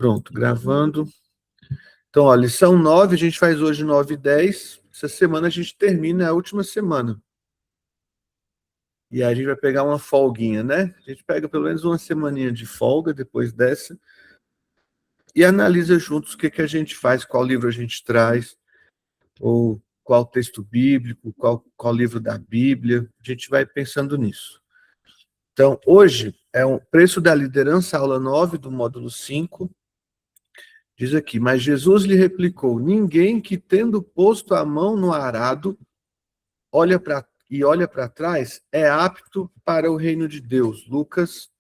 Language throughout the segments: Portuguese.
Pronto, gravando. Então, ó, lição 9, a gente faz hoje 9 e 10. Essa semana a gente termina a última semana. E aí a gente vai pegar uma folguinha, né? A gente pega pelo menos uma semaninha de folga depois dessa e analisa juntos o que a gente faz, qual livro a gente traz, ou qual texto bíblico, qual livro da Bíblia. A gente vai pensando nisso. Então, hoje é o preço da liderança, aula 9 do módulo 5. Diz aqui, mas Jesus lhe replicou, ninguém que tendo posto a mão no arado olha para trás é apto para o reino de Deus. Lucas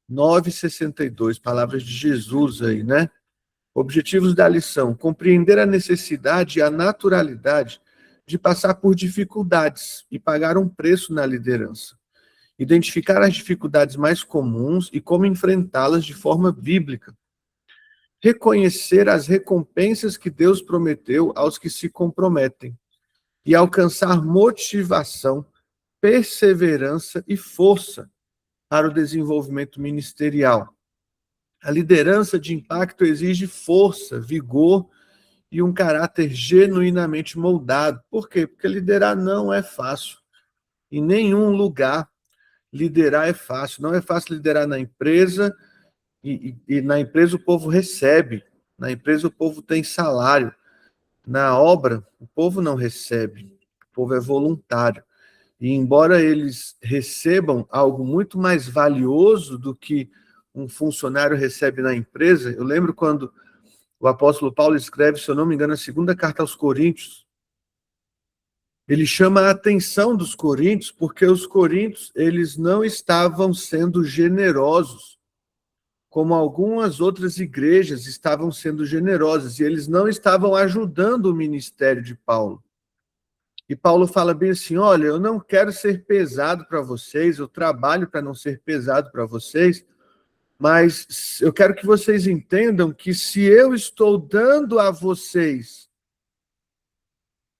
9:62, palavras de Jesus aí, né? Objetivos da lição, compreender a necessidade e a naturalidade de passar por dificuldades e pagar um preço na liderança. Identificar as dificuldades mais comuns e como enfrentá-las de forma bíblica. Reconhecer as recompensas que Deus prometeu aos que se comprometem e alcançar motivação, perseverança e força para o desenvolvimento ministerial. A liderança de impacto exige força, vigor e um caráter genuinamente moldado. Por quê? Porque liderar não é fácil. Em nenhum lugar liderar é fácil. Não é fácil liderar na empresa, e na empresa o povo recebe. Na empresa o povo tem salário. Na obra, o povo não recebe. O povo é voluntário. E embora eles recebam algo muito mais valioso do que um funcionário recebe na empresa, eu lembro quando o apóstolo Paulo escreve, se eu não me engano, a segunda carta aos Coríntios, ele chama a atenção dos coríntios, porque os coríntios, eles não estavam sendo generosos, como algumas outras igrejas estavam sendo generosas, e eles não estavam ajudando o ministério de Paulo. E Paulo fala bem assim, olha, eu não quero ser pesado para vocês, eu trabalho para não ser pesado para vocês, mas eu quero que vocês entendam que se eu estou dando a vocês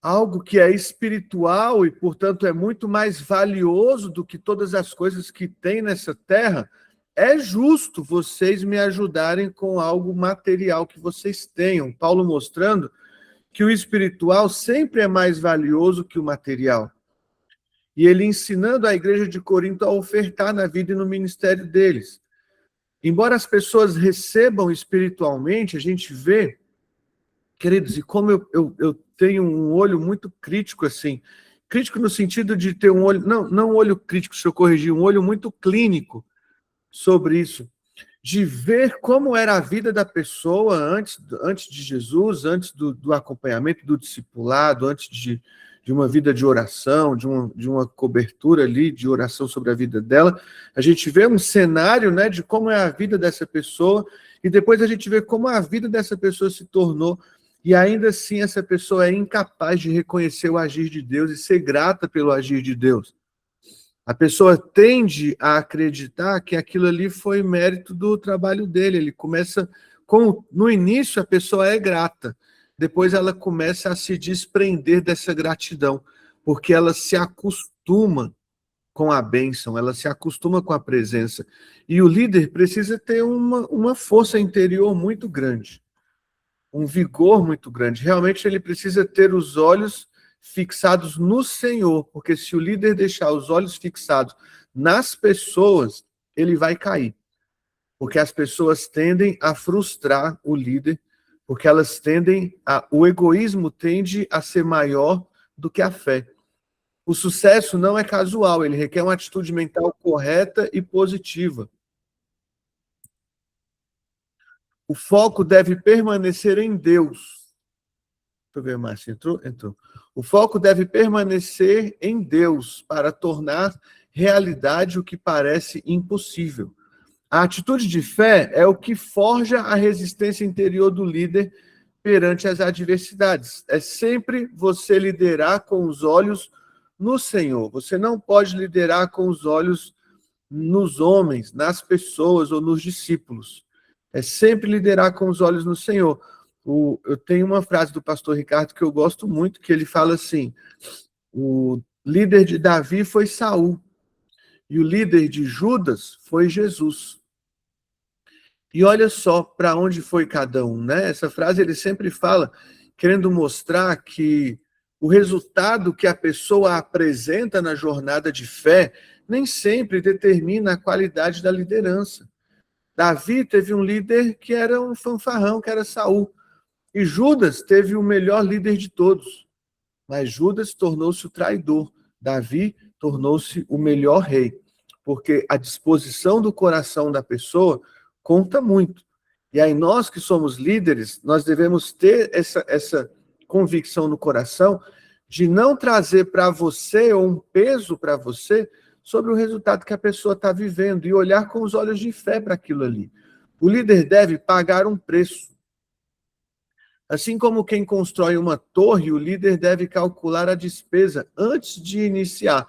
algo que é espiritual e, portanto, é muito mais valioso do que todas as coisas que tem nessa terra, é justo vocês me ajudarem com algo material que vocês tenham. Paulo mostrando que o espiritual sempre é mais valioso que o material. E ele ensinando a igreja de Corinto a ofertar na vida e no ministério deles. Embora as pessoas recebam espiritualmente, a gente vê, queridos, e como eu tenho um olho muito crítico, assim, crítico no sentido de ter um olho, não um olho crítico, se eu corrigir, um olho muito clínico sobre isso, de ver como era a vida da pessoa antes de Jesus, antes do acompanhamento, do discipulado, antes de uma vida de oração, de uma cobertura ali de oração sobre a vida dela. A gente vê um cenário, né, de como é a vida dessa pessoa, e depois a gente vê como a vida dessa pessoa se tornou, e ainda assim essa pessoa é incapaz de reconhecer o agir de Deus e ser grata pelo agir de Deus. A pessoa tende a acreditar que aquilo ali foi mérito do trabalho dele. Ele começa, no início a pessoa é grata, depois ela começa a se desprender dessa gratidão, porque ela se acostuma com a bênção, ela se acostuma com a presença. E o líder precisa ter uma força interior muito grande, um vigor muito grande. Realmente ele precisa ter os olhos fixados no Senhor, porque se o líder deixar os olhos fixados nas pessoas, ele vai cair. Porque as pessoas tendem a frustrar o líder, porque o egoísmo tende a ser maior do que a fé. O sucesso não é casual, ele requer uma atitude mental correta e positiva. O foco deve permanecer em Deus. Deixa eu ver, Márcio, entrou. O foco deve permanecer em Deus para tornar realidade o que parece impossível. A atitude de fé é o que forja a resistência interior do líder perante as adversidades. É sempre você liderar com os olhos no Senhor. Você não pode liderar com os olhos nos homens, nas pessoas ou nos discípulos. É sempre liderar com os olhos no Senhor. Eu tenho uma frase do pastor Ricardo que eu gosto muito, que ele fala assim, o líder de Davi foi Saul, e o líder de Judas foi Jesus. E olha só para onde foi cada um, né? Essa frase ele sempre fala, querendo mostrar que o resultado que a pessoa apresenta na jornada de fé nem sempre determina a qualidade da liderança. Davi teve um líder que era um fanfarrão, que era Saul. E Judas teve o melhor líder de todos. Mas Judas tornou-se o traidor. Davi tornou-se o melhor rei. Porque a disposição do coração da pessoa conta muito. E aí nós que somos líderes, nós devemos ter essa convicção no coração de não trazer para você ou um peso para você sobre o resultado que a pessoa está vivendo e olhar com os olhos de fé para aquilo ali. O líder deve pagar um preço. Assim como quem constrói uma torre, o líder deve calcular a despesa antes de iniciar.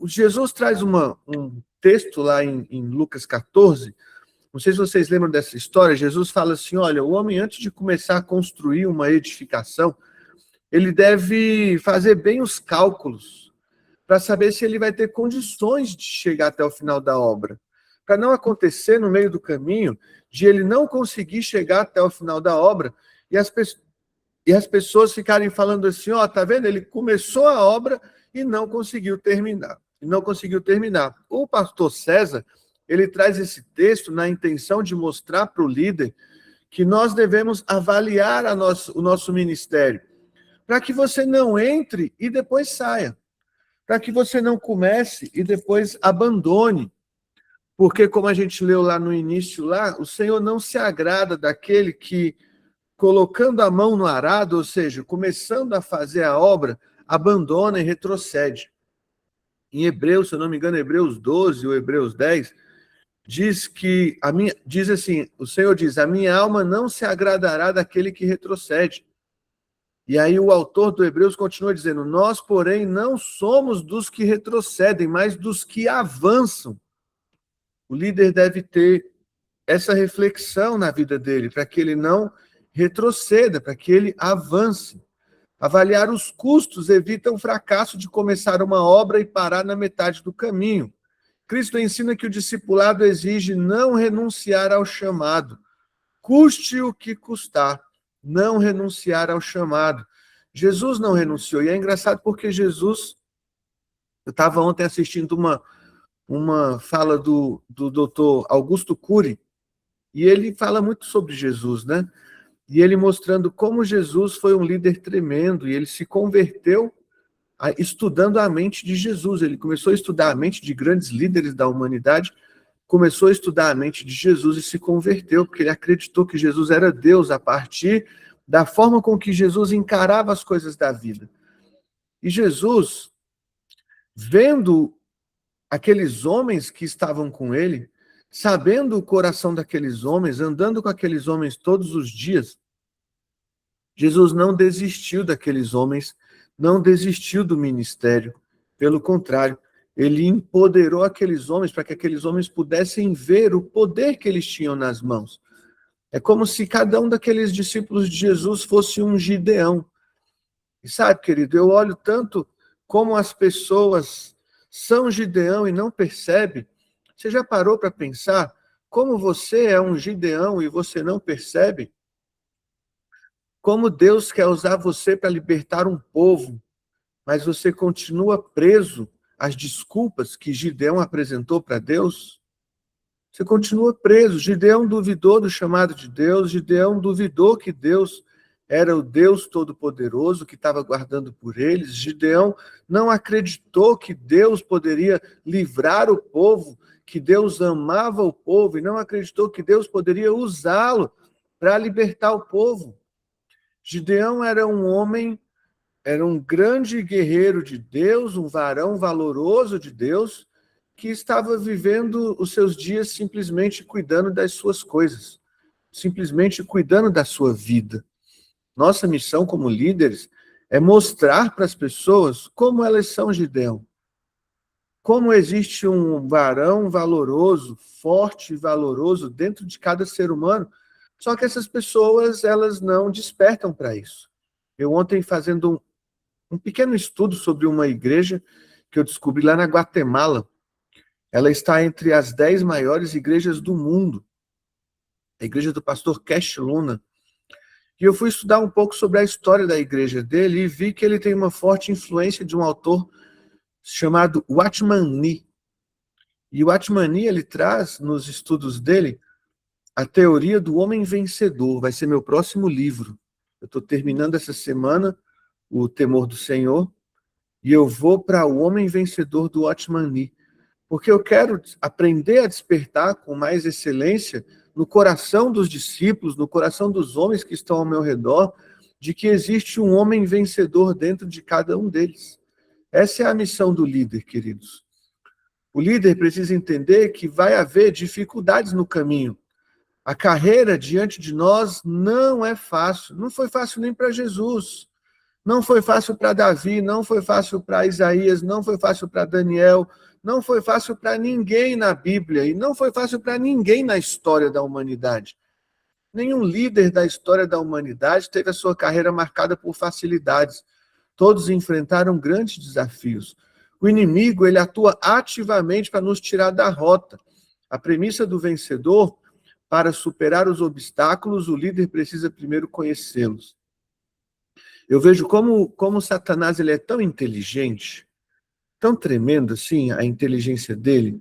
Jesus traz um texto lá em Lucas 14. Não sei se vocês lembram dessa história. Jesus fala assim: olha, o homem, antes de começar a construir uma edificação, ele deve fazer bem os cálculos para saber se ele vai ter condições de chegar até o final da obra. Para não acontecer no meio do caminho de ele não conseguir chegar até o final da obra e as pessoas ficarem falando assim: ó, tá vendo? Ele começou a obra e não conseguiu terminar. O pastor César, ele traz esse texto na intenção de mostrar para o líder que nós devemos avaliar o nosso ministério, para que você não entre e depois saia, para que você não comece e depois abandone. Porque, como a gente leu lá no início, o Senhor não se agrada daquele que, colocando a mão no arado, ou seja, começando a fazer a obra, abandona e retrocede. Em Hebreus, se eu não me engano, Hebreus 12 ou Hebreus 10, diz assim, o Senhor diz: a minha alma não se agradará daquele que retrocede. E aí o autor do Hebreus continua dizendo: nós, porém, não somos dos que retrocedem, mas dos que avançam. O líder deve ter essa reflexão na vida dele, para que ele não retroceda, para que ele avance. Avaliar os custos evita o fracasso de começar uma obra e parar na metade do caminho. Cristo ensina que o discipulado exige não renunciar ao chamado, custe o que custar, não renunciar ao chamado. Jesus não renunciou, e é engraçado porque Jesus, eu estava ontem assistindo uma fala do doutor Augusto Cury, e ele fala muito sobre Jesus, né? E ele mostrando como Jesus foi um líder tremendo, e ele se converteu estudando a mente de Jesus. Ele começou a estudar a mente de grandes líderes da humanidade, começou a estudar a mente de Jesus e se converteu, porque ele acreditou que Jesus era Deus a partir da forma com que Jesus encarava as coisas da vida. E Jesus, vendo aqueles homens que estavam com ele, sabendo o coração daqueles homens, andando com aqueles homens todos os dias, Jesus não desistiu daqueles homens, não desistiu do ministério. Pelo contrário, ele empoderou aqueles homens para que aqueles homens pudessem ver o poder que eles tinham nas mãos. É como se cada um daqueles discípulos de Jesus fosse um Gideão. E sabe, querido, eu olho tanto como as pessoas são Gideão e não percebem. Você já parou para pensar como você é um Gideão e você não percebe? Como Deus quer usar você para libertar um povo, mas você continua preso às desculpas que Gideão apresentou para Deus? Você continua preso. Gideão duvidou do chamado de Deus, Gideão duvidou que Deus era o Deus Todo-Poderoso que estava guardando por eles. Gideão não acreditou que Deus poderia livrar o povo, que Deus amava o povo, e não acreditou que Deus poderia usá-lo para libertar o povo. Gideão era um homem, era um grande guerreiro de Deus, um varão valoroso de Deus, que estava vivendo os seus dias simplesmente cuidando das suas coisas, simplesmente cuidando da sua vida. Nossa missão como líderes é mostrar para as pessoas como elas são Gideão. Como existe um varão valoroso, forte e valoroso dentro de cada ser humano, só que essas pessoas, elas não despertam para isso. Eu ontem, fazendo um pequeno estudo sobre uma igreja que eu descobri lá na Guatemala, ela está entre as 10 maiores igrejas do mundo. a igreja do pastor Cash Luna, e eu fui estudar um pouco sobre a história da igreja dele e vi que ele tem uma forte influência de um autor chamado Watchman Nee. E o Watchman Nee, ele traz nos estudos dele a teoria do homem vencedor. Vai ser meu próximo livro. Eu estou terminando essa semana o Temor do Senhor e eu vou para o homem vencedor do Watchman Nee, porque eu quero aprender a despertar com mais excelência no coração dos discípulos, no coração dos homens que estão ao meu redor, de que existe um homem vencedor dentro de cada um deles. Essa é a missão do líder, queridos. O líder precisa entender que vai haver dificuldades no caminho. A carreira diante de nós não é fácil. Não foi fácil nem para Jesus. Não foi fácil para Davi, não foi fácil para Isaías, não foi fácil para Daniel, não foi fácil para ninguém na Bíblia e não foi fácil para ninguém na história da humanidade. Nenhum líder da história da humanidade teve a sua carreira marcada por facilidades. Todos enfrentaram grandes desafios. O inimigo, ele atua ativamente para nos tirar da rota. A premissa do vencedor, para superar os obstáculos, o líder precisa primeiro conhecê-los. Eu vejo como Satanás ele é tão inteligente, tão tremendo assim, a inteligência dele.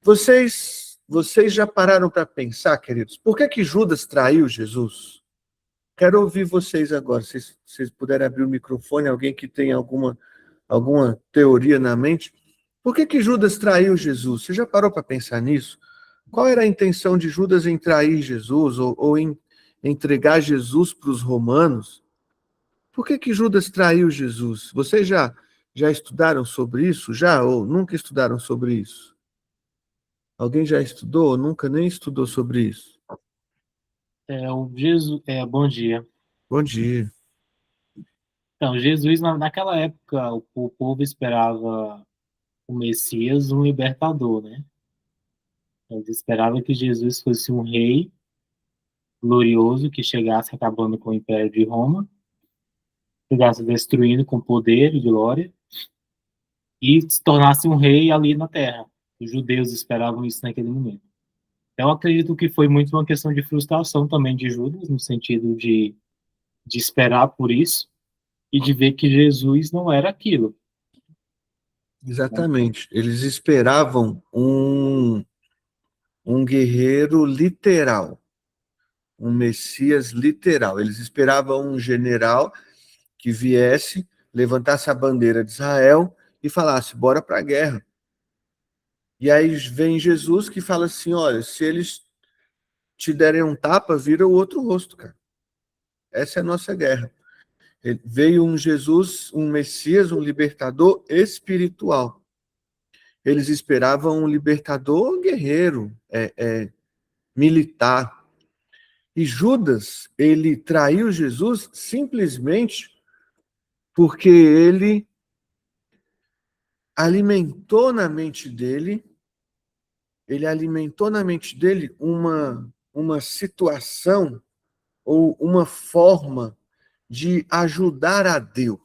Vocês já pararam para pensar, queridos, por que Judas traiu Jesus? Quero ouvir vocês agora, se vocês puderem abrir o microfone, alguém que tem alguma teoria na mente. Por que Judas traiu Jesus? Você já parou para pensar nisso? Qual era a intenção de Judas em trair Jesus ou em entregar Jesus para os romanos? Por que Judas traiu Jesus? Vocês já estudaram sobre isso? Já ou nunca estudaram sobre isso? Alguém já estudou ou nunca nem estudou sobre isso? Bom dia. Bom dia. Então, Jesus, naquela época, o povo esperava o Messias, um libertador, né? Eles esperavam que Jesus fosse um rei glorioso que chegasse acabando com o Império de Roma, chegasse destruindo com poder e glória e se tornasse um rei ali na terra. Os judeus esperavam isso naquele momento. Eu acredito que foi muito uma questão de frustração também de Judas, no sentido de esperar por isso e de ver que Jesus não era aquilo. Exatamente. Eles esperavam um guerreiro literal, um Messias literal. Eles esperavam um general que viesse, levantasse a bandeira de Israel e falasse, bora para a guerra. E aí vem Jesus que fala assim, olha, se eles te derem um tapa, vira o outro rosto, cara. Essa é a nossa guerra. Veio um Jesus, um Messias, um libertador espiritual. Eles esperavam um libertador guerreiro, militar. E Judas, ele traiu Jesus simplesmente porque ele alimentou na mente dele, uma situação ou uma forma de ajudar a Deus.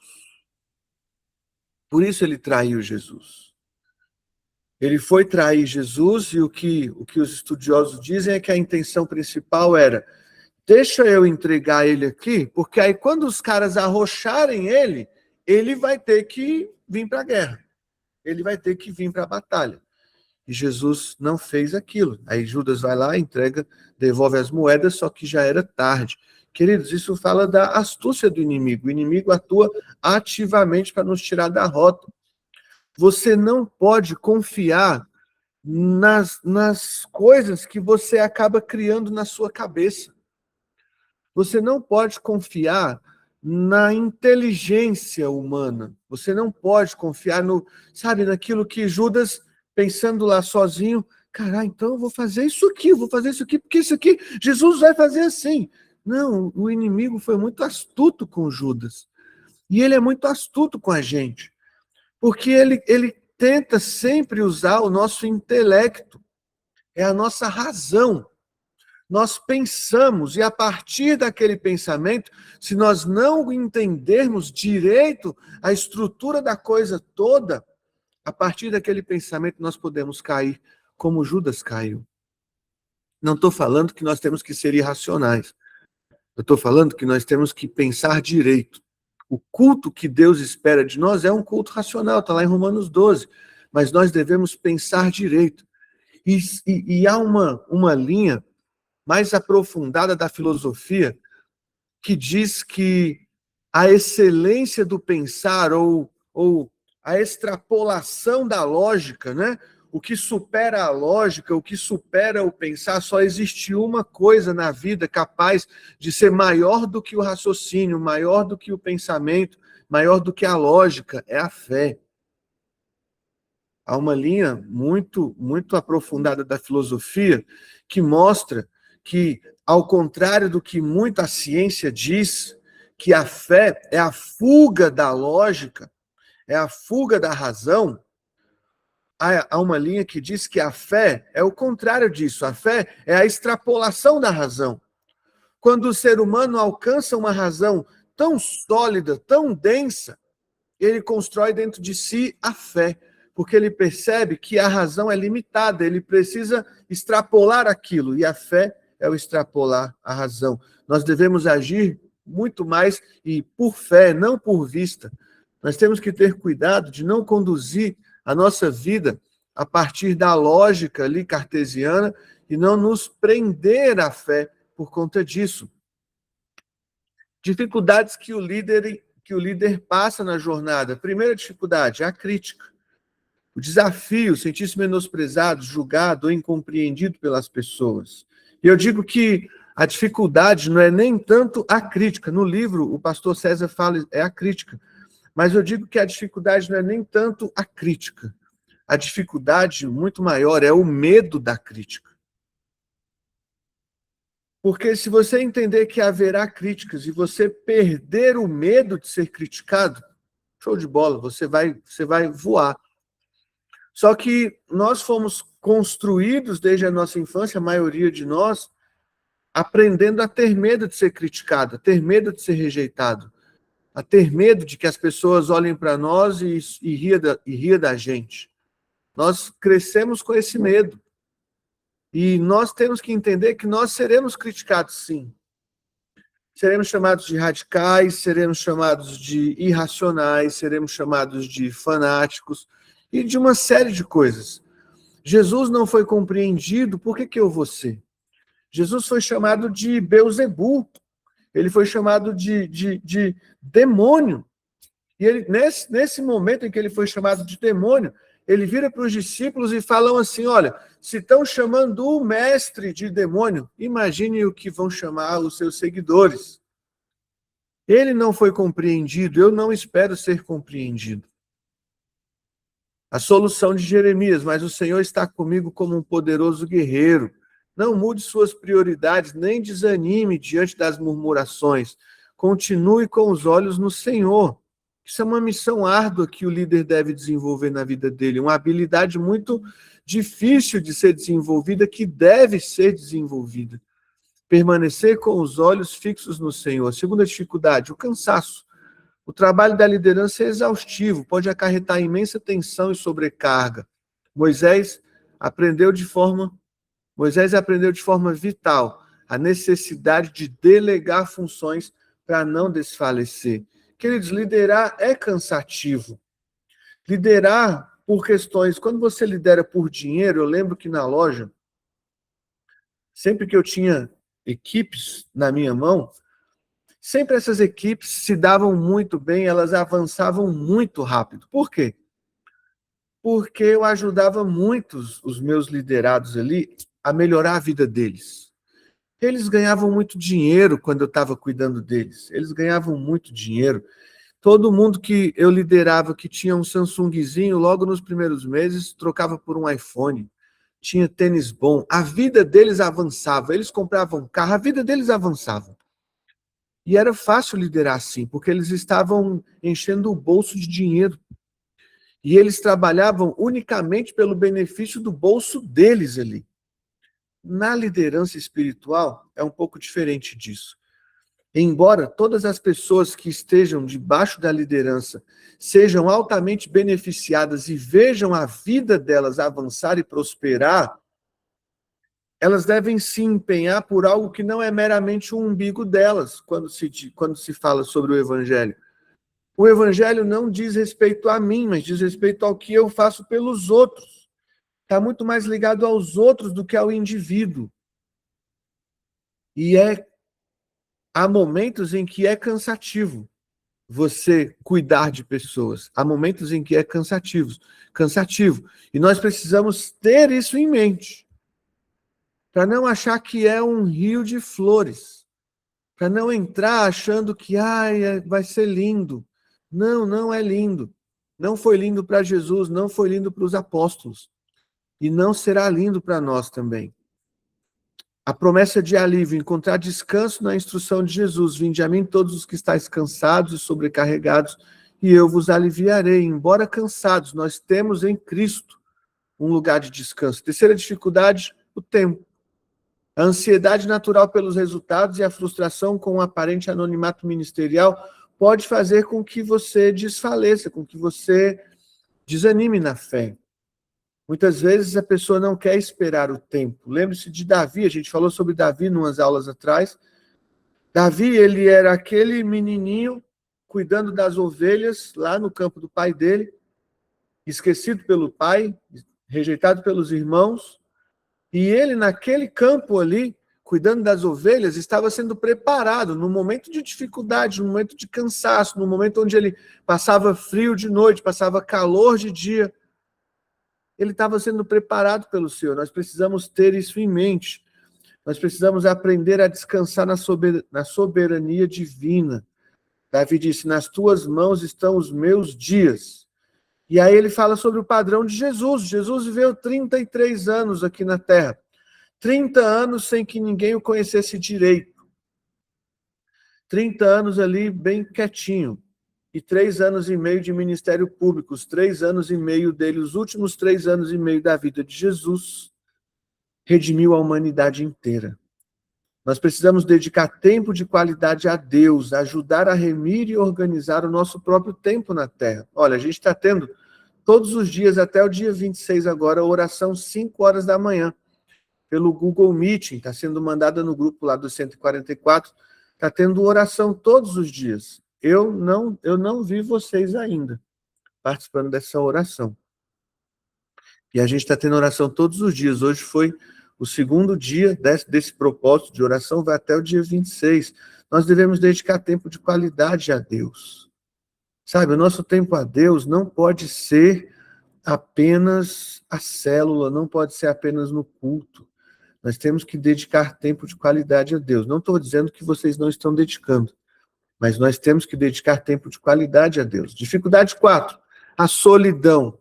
Por isso ele traiu Jesus. Ele foi trair Jesus e o que os estudiosos dizem é que a intenção principal era deixa eu entregar ele aqui, porque aí quando os caras arrocharem ele vai ter que vir para a guerra. Ele vai ter que vir para a batalha. E Jesus não fez aquilo. Aí Judas vai lá, entrega, devolve as moedas, só que já era tarde. Queridos, isso fala da astúcia do inimigo. O inimigo atua ativamente para nos tirar da rota. Você não pode confiar nas coisas que você acaba criando na sua cabeça. Você não pode confiar na inteligência humana. Você não pode confiar naquilo que Judas, pensando lá sozinho, cara, então eu vou fazer isso aqui, porque isso aqui, Jesus vai fazer assim. Não, o inimigo foi muito astuto com Judas. E ele é muito astuto com a gente. Porque ele tenta sempre usar o nosso intelecto, é a nossa razão. Nós pensamos, e a partir daquele pensamento, se nós não entendermos direito a estrutura da coisa toda, a partir daquele pensamento nós podemos cair como Judas caiu. Não estou falando que nós temos que ser irracionais. Eu estou falando que nós temos que pensar direito. O culto que Deus espera de nós é um culto racional, está lá em Romanos 12. Mas nós devemos pensar direito. E há uma linha mais aprofundada da filosofia que diz que a excelência do pensar ou a extrapolação da lógica, né? O que supera a lógica, o que supera o pensar, só existe uma coisa na vida capaz de ser maior do que o raciocínio, maior do que o pensamento, maior do que a lógica, é a fé. Há uma linha muito, muito aprofundada da filosofia que mostra que, ao contrário do que muita ciência diz, que a fé é a fuga da lógica, é a fuga da razão, há uma linha que diz que a fé é o contrário disso. A fé é a extrapolação da razão. Quando o ser humano alcança uma razão tão sólida, tão densa, ele constrói dentro de si a fé, porque ele percebe que a razão é limitada, ele precisa extrapolar aquilo, e a fé é o extrapolar a razão. Nós devemos agir muito mais e por fé, não por vista. Nós temos que ter cuidado de não conduzir a nossa vida a partir da lógica ali cartesiana e não nos prender à fé por conta disso. Dificuldades que o líder passa na jornada. Primeira dificuldade, a crítica. O desafio, sentir-se menosprezado, julgado ou incompreendido pelas pessoas. E eu digo que a dificuldade não é nem tanto a crítica. No livro, o pastor César fala, é a crítica. Mas eu digo que a dificuldade não é nem tanto a crítica. A dificuldade muito maior é o medo da crítica. Porque se você entender que haverá críticas e você perder o medo de ser criticado, show de bola, você vai voar. Só que nós fomos construídos desde a nossa infância, a maioria de nós, aprendendo a ter medo de ser criticado, a ter medo de ser rejeitado, a ter medo de que as pessoas olhem para nós e ria da gente. Nós crescemos com esse medo. E nós temos que entender que nós seremos criticados, sim. Seremos chamados de radicais, seremos chamados de irracionais, seremos chamados de fanáticos e de uma série de coisas. Jesus não foi compreendido, por que eu vou ser? Jesus foi chamado de Beuzebu, ele foi chamado de demônio. E ele, nesse momento em que ele foi chamado de demônio, ele vira para os discípulos e falam assim, olha, se estão chamando o mestre de demônio, imagine o que vão chamar os seus seguidores. Ele não foi compreendido, eu não espero ser compreendido. A solução de Jeremias, mas o Senhor está comigo como um poderoso guerreiro. Não mude suas prioridades, nem desanime diante das murmurações. Continue com os olhos no Senhor. Isso é uma missão árdua que o líder deve desenvolver na vida dele, uma habilidade muito difícil de ser desenvolvida, que deve ser desenvolvida. Permanecer com os olhos fixos no Senhor. Segunda dificuldade, o cansaço. O trabalho da liderança é exaustivo, pode acarretar imensa tensão e sobrecarga. Moisés aprendeu de forma vital a necessidade de delegar funções para não desfalecer. Queridos, liderar é cansativo. Liderar por questões... Quando você lidera por dinheiro, eu lembro que na loja, sempre que eu tinha equipes na minha mão, sempre essas equipes se davam muito bem, elas avançavam muito rápido. Por quê? Porque eu ajudava muito os meus liderados ali a melhorar a vida deles. Eles ganhavam muito dinheiro quando eu estava cuidando deles. Eles ganhavam muito dinheiro. Todo mundo que eu liderava que tinha um Samsungzinho, logo nos primeiros meses, trocava por um iPhone. Tinha tênis bom. A vida deles avançava. Eles compravam carro, a vida deles avançava. E era fácil liderar assim, porque eles estavam enchendo o bolso de dinheiro. E eles trabalhavam unicamente pelo benefício do bolso deles ali. Na liderança espiritual, é um pouco diferente disso. Embora todas as pessoas que estejam debaixo da liderança sejam altamente beneficiadas e vejam a vida delas avançar e prosperar, elas devem se empenhar por algo que não é meramente o umbigo delas, quando se fala sobre o Evangelho. O Evangelho não diz respeito a mim, mas diz respeito ao que eu faço pelos outros. Está muito mais ligado aos outros do que ao indivíduo. E há momentos em que é cansativo você cuidar de pessoas. Há momentos em que é cansativo. E nós precisamos ter isso em mente, para não achar que é um rio de flores, para não entrar achando que vai ser lindo. Não, não é lindo. Não foi lindo para Jesus, não foi lindo para os apóstolos. E não será lindo para nós também. A promessa de alívio, encontrar descanso na instrução de Jesus. Vinde a mim todos os que estáis cansados e sobrecarregados, e eu vos aliviarei. Embora cansados, nós temos em Cristo um lugar de descanso. Terceira dificuldade, o tempo. A ansiedade natural pelos resultados e a frustração com o aparente anonimato ministerial pode fazer com que você desfaleça, com que você desanime na fé. Muitas vezes a pessoa não quer esperar o tempo. Lembre-se de Davi, a gente falou sobre Davi em umas aulas atrás. Davi, ele era aquele menininho cuidando das ovelhas lá no campo do pai dele, esquecido pelo pai, rejeitado pelos irmãos, e ele naquele campo ali, cuidando das ovelhas, estava sendo preparado no momento de dificuldade, no momento de cansaço, no momento onde ele passava frio de noite, passava calor de dia. Ele estava sendo preparado pelo Senhor. Nós precisamos ter isso em mente. Nós precisamos aprender a descansar na soberania divina. Davi disse, nas tuas mãos estão os meus dias. E aí ele fala sobre o padrão de Jesus. Jesus viveu 33 anos aqui na Terra. 30 anos sem que ninguém o conhecesse direito. 30 anos ali bem quietinho. E 3 anos e meio de ministério público, os 3 anos e meio dele, os últimos 3 anos e meio da vida de Jesus, redimiu a humanidade inteira. Nós precisamos dedicar tempo de qualidade a Deus, ajudar a remir e organizar o nosso próprio tempo na Terra. Olha, a gente está tendo todos os dias, até o dia 26 agora, oração 5 horas da manhã, pelo Google Meeting, está sendo mandada no grupo lá do 144, está tendo oração todos os dias. Eu não vi vocês ainda participando dessa oração. E a gente está tendo oração todos os dias. Hoje foi o segundo dia desse propósito de oração, vai até o dia 26. Nós devemos dedicar tempo de qualidade a Deus. Sabe, o nosso tempo a Deus não pode ser apenas a célula, não pode ser apenas no culto. Nós temos que dedicar tempo de qualidade a Deus. Não estou dizendo que vocês não estão dedicando, mas nós temos que dedicar tempo de qualidade a Deus. Dificuldade 4, a solidão.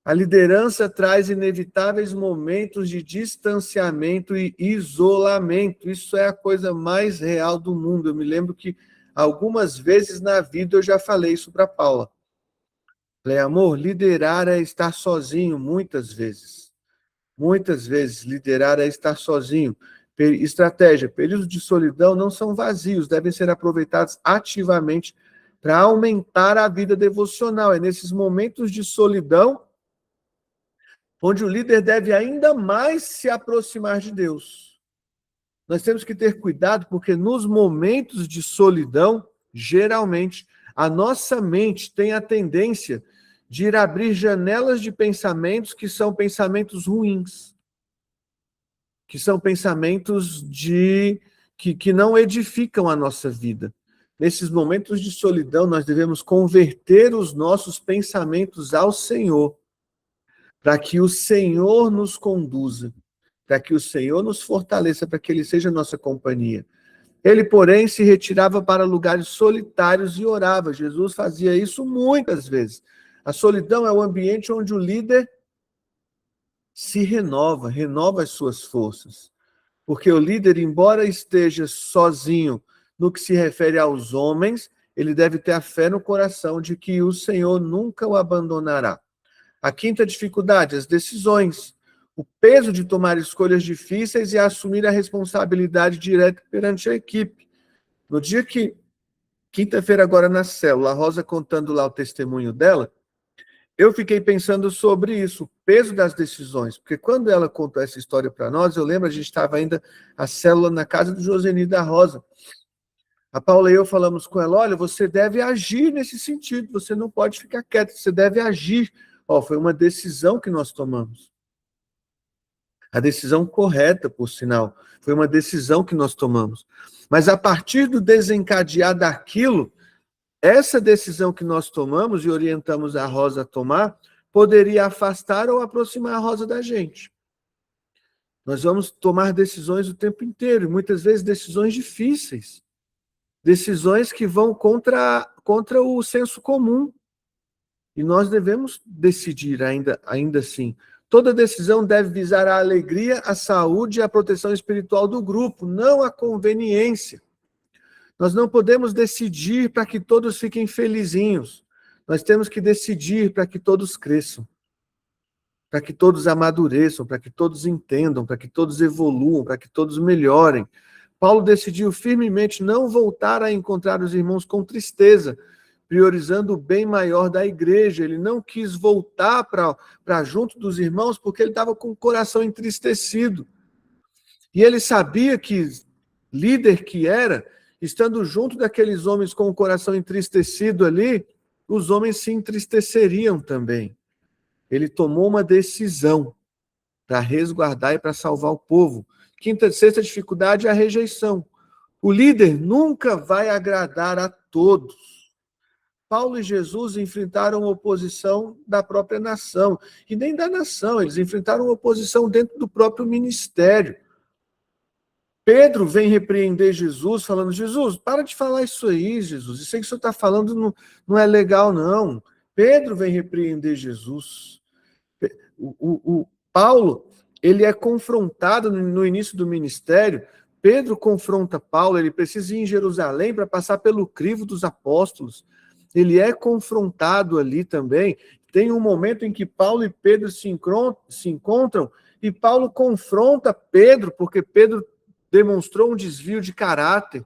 A liderança traz inevitáveis momentos de distanciamento e isolamento. Isso é a coisa mais real do mundo. Eu me lembro que algumas vezes na vida eu já falei isso para Paula. Falei, amor, liderar é estar sozinho, muitas vezes. Muitas vezes, liderar é estar sozinho. Estratégia, períodos de solidão não são vazios, devem ser aproveitados ativamente para aumentar a vida devocional. É nesses momentos de solidão onde o líder deve ainda mais se aproximar de Deus. Nós temos que ter cuidado, porque nos momentos de solidão, geralmente, a nossa mente tem a tendência de ir abrir janelas de pensamentos que são pensamentos ruins, que são pensamentos que não edificam a nossa vida. Nesses momentos de solidão, nós devemos converter os nossos pensamentos ao Senhor, para que o Senhor nos conduza, para que o Senhor nos fortaleça, para que Ele seja nossa companhia. Ele, porém, se retirava para lugares solitários e orava. Jesus fazia isso muitas vezes. A solidão é o ambiente onde o líder se renova as suas forças. Porque o líder, embora esteja sozinho no que se refere aos homens, ele deve ter a fé no coração de que o Senhor nunca o abandonará. A quinta dificuldade, as decisões. O peso de tomar escolhas difíceis e assumir a responsabilidade direta perante a equipe. No dia que, quinta-feira agora na célula, a Rosa contando lá o testemunho dela, eu fiquei pensando sobre isso, o peso das decisões, porque quando ela contou essa história para nós, eu lembro, a gente estava ainda a célula na casa do Josenir da Rosa. A Paula e eu falamos com ela, olha, você deve agir nesse sentido, você não pode ficar quieto, você deve agir. Foi uma decisão que nós tomamos. A decisão correta, por sinal, foi uma decisão que nós tomamos. Mas a partir do desencadear daquilo, essa decisão que nós tomamos e orientamos a Rosa a tomar, poderia afastar ou aproximar a Rosa da gente. Nós vamos tomar decisões o tempo inteiro, e muitas vezes decisões difíceis. Decisões que vão contra o senso comum. E nós devemos decidir ainda assim. Toda decisão deve visar a alegria, a saúde e a proteção espiritual do grupo, não a conveniência. Nós não podemos decidir para que todos fiquem felizinhos. Nós temos que decidir para que todos cresçam, para que todos amadureçam, para que todos entendam, para que todos evoluam, para que todos melhorem. Paulo decidiu firmemente não voltar a encontrar os irmãos com tristeza, priorizando o bem maior da igreja. Ele não quis voltar para junto dos irmãos porque ele estava com o coração entristecido. E ele sabia que, líder que era, estando junto daqueles homens com o coração entristecido ali, os homens se entristeceriam também. Ele tomou uma decisão para resguardar e para salvar o povo. Sexta dificuldade é a rejeição. O líder nunca vai agradar a todos. Paulo e Jesus enfrentaram oposição da própria nação, e nem da nação, eles enfrentaram oposição dentro do próprio ministério. Pedro vem repreender Jesus, falando, Jesus, para de falar isso aí, Jesus, isso aí que o senhor está falando não é legal, não. Pedro vem repreender Jesus. O Paulo, ele é confrontado no início do ministério. Pedro confronta Paulo, ele precisa ir em Jerusalém para passar pelo crivo dos apóstolos. Ele é confrontado ali também. Tem um momento em que Paulo e Pedro se encontram e Paulo confronta Pedro, porque Pedro demonstrou um desvio de caráter.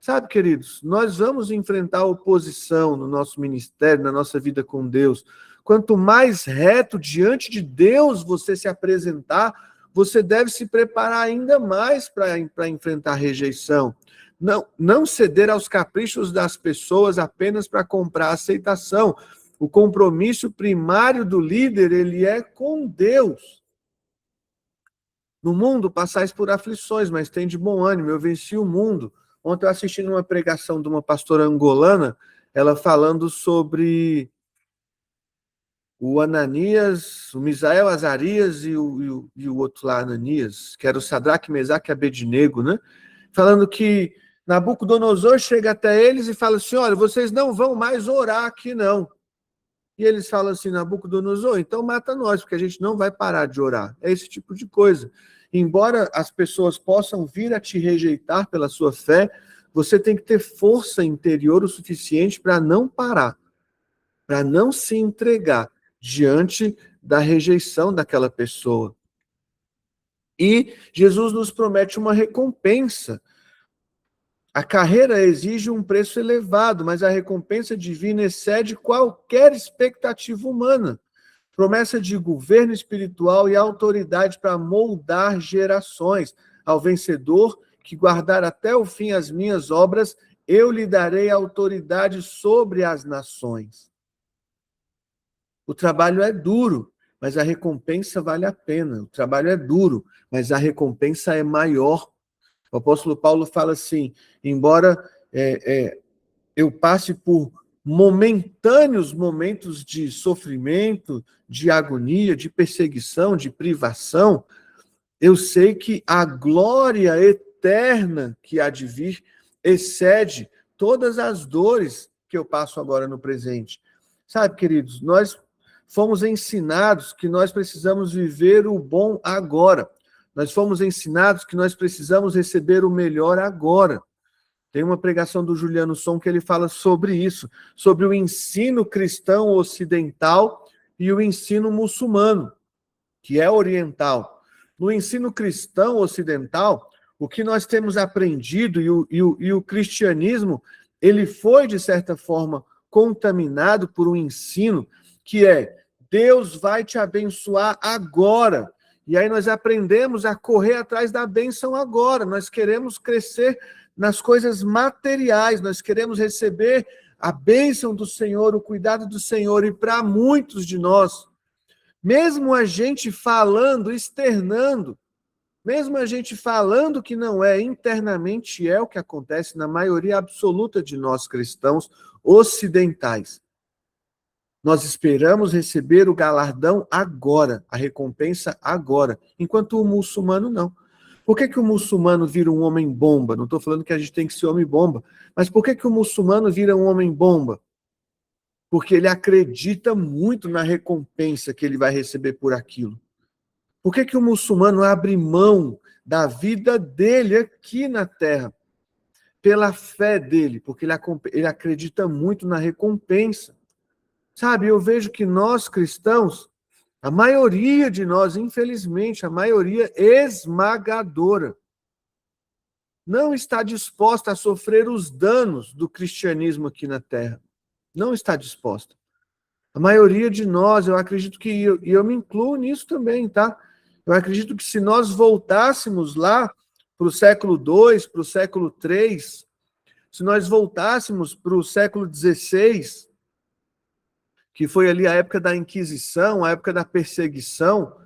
Sabe, queridos, nós vamos enfrentar oposição no nosso ministério, na nossa vida com Deus. Quanto mais reto diante de Deus você se apresentar, você deve se preparar ainda mais para enfrentar rejeição. Não ceder aos caprichos das pessoas apenas para comprar aceitação. O compromisso primário do líder, ele é com Deus. No mundo passais por aflições, mas tem de bom ânimo, eu venci o mundo. Ontem eu assisti uma pregação de uma pastora angolana, ela falando sobre o Ananias, o Misael, Azarias e o outro lá, Ananias, que era o Sadraque, Mesaque e Abednego, né? Falando que Nabucodonosor chega até eles e fala assim, olha, vocês não vão mais orar aqui, não. E eles falam assim, Nabucodonosor, então mata nós, porque a gente não vai parar de orar. É esse tipo de coisa. Embora as pessoas possam vir a te rejeitar pela sua fé, você tem que ter força interior o suficiente para não parar, para não se entregar diante da rejeição daquela pessoa. E Jesus nos promete uma recompensa. A carreira exige um preço elevado, mas a recompensa divina excede qualquer expectativa humana. Promessa de governo espiritual e autoridade para moldar gerações. Ao vencedor que guardar até o fim as minhas obras, eu lhe darei autoridade sobre as nações. O trabalho é duro, mas a recompensa vale a pena. O trabalho é duro, mas a recompensa é maior. O apóstolo Paulo fala assim, embora eu passe por momentâneos momentos de sofrimento, de agonia, de perseguição, de privação, eu sei que a glória eterna que há de vir excede todas as dores que eu passo agora no presente. Sabe, queridos, nós fomos ensinados que nós precisamos viver o bom agora. Nós fomos ensinados que nós precisamos receber o melhor agora. Tem uma pregação do Juliano Som que ele fala sobre isso, sobre o ensino cristão ocidental e o ensino muçulmano, que é oriental. No ensino cristão ocidental, o que nós temos aprendido e o cristianismo, ele foi, de certa forma, contaminado por um ensino que é Deus vai te abençoar agora. E aí nós aprendemos a correr atrás da bênção agora. Nós queremos crescer nas coisas materiais, nós queremos receber a bênção do Senhor, o cuidado do Senhor. E para muitos de nós, mesmo a gente falando, externando, mesmo a gente falando que não é, internamente é o que acontece na maioria absoluta de nós cristãos ocidentais. Nós esperamos receber o galardão agora, a recompensa agora, enquanto o muçulmano não. Por que o muçulmano vira um homem-bomba? Não estou falando que a gente tem que ser homem-bomba, mas por que o muçulmano vira um homem-bomba? Porque ele acredita muito na recompensa que ele vai receber por aquilo. Por que o muçulmano abre mão da vida dele aqui na Terra? Pela fé dele, porque ele acredita muito na recompensa. Sabe, eu vejo que nós cristãos, a maioria de nós, infelizmente, a maioria esmagadora, não está disposta a sofrer os danos do cristianismo aqui na Terra. Não está disposta. A maioria de nós, eu acredito que, e eu me incluo nisso também, tá? Eu acredito que se nós voltássemos lá para o século II, para o século III, se nós voltássemos para o século XVI, que foi ali a época da Inquisição, a época da perseguição,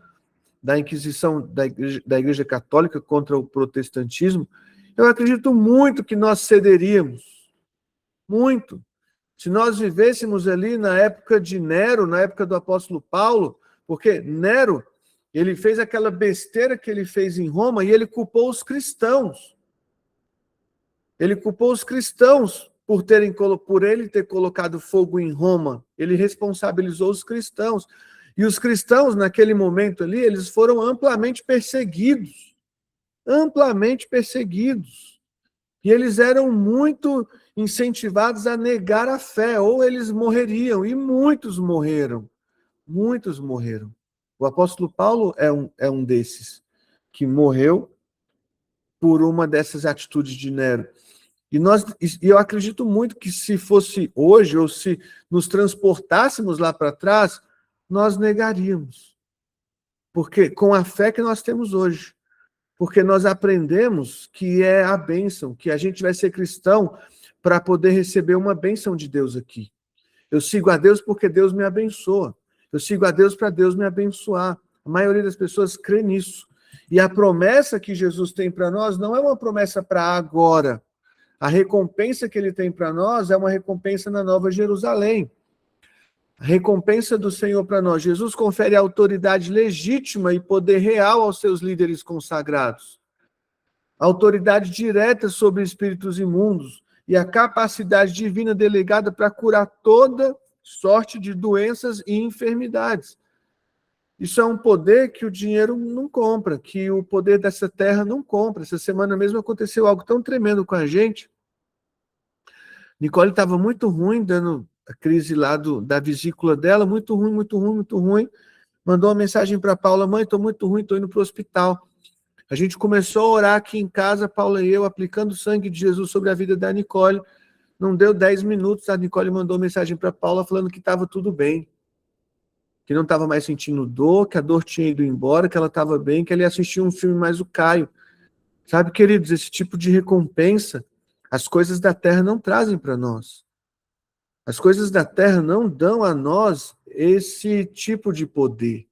da Inquisição da Igreja Católica contra o protestantismo, eu acredito muito que nós cederíamos. Muito. Se nós vivêssemos ali na época de Nero, na época do apóstolo Paulo, porque Nero, ele fez aquela besteira que ele fez em Roma e ele culpou os cristãos. Ele culpou os cristãos por ele ter colocado fogo em Roma. Ele responsabilizou os cristãos. E os cristãos, naquele momento ali, eles foram amplamente perseguidos. Amplamente perseguidos. E eles eram muito incentivados a negar a fé, ou eles morreriam. E muitos morreram. Muitos morreram. O apóstolo Paulo é um desses, que morreu por uma dessas atitudes de Nero. E eu acredito muito que se fosse hoje, ou se nos transportássemos lá para trás, nós negaríamos. Porque com a fé que nós temos hoje. Porque nós aprendemos que é a bênção, que a gente vai ser cristão para poder receber uma bênção de Deus aqui. Eu sigo a Deus porque Deus me abençoa. Eu sigo a Deus para Deus me abençoar. A maioria das pessoas crê nisso. E a promessa que Jesus tem para nós não é uma promessa para agora. A recompensa que ele tem para nós é uma recompensa na Nova Jerusalém. A recompensa do Senhor para nós. Jesus confere autoridade legítima e poder real aos seus líderes consagrados. Autoridade direta sobre espíritos imundos e a capacidade divina delegada para curar toda sorte de doenças e enfermidades. Isso é um poder que o dinheiro não compra, que o poder dessa terra não compra. Essa semana mesmo aconteceu algo tão tremendo com a gente. Nicole estava muito ruim, dando a crise lá da vesícula dela, muito ruim, muito ruim, muito ruim. Mandou uma mensagem para Paula: mãe, estou muito ruim, estou indo para o hospital. A gente começou a orar aqui em casa, Paula e eu, aplicando o sangue de Jesus sobre a vida da Nicole. Não deu 10 minutos, a Nicole mandou mensagem para Paula falando que estava tudo bem. Que não estava mais sentindo dor, que a dor tinha ido embora, que ela estava bem, que ela ia assistir um filme mais o Caio. Sabe, queridos, esse tipo de recompensa, as coisas da terra não trazem para nós. As coisas da terra não dão a nós esse tipo de poder.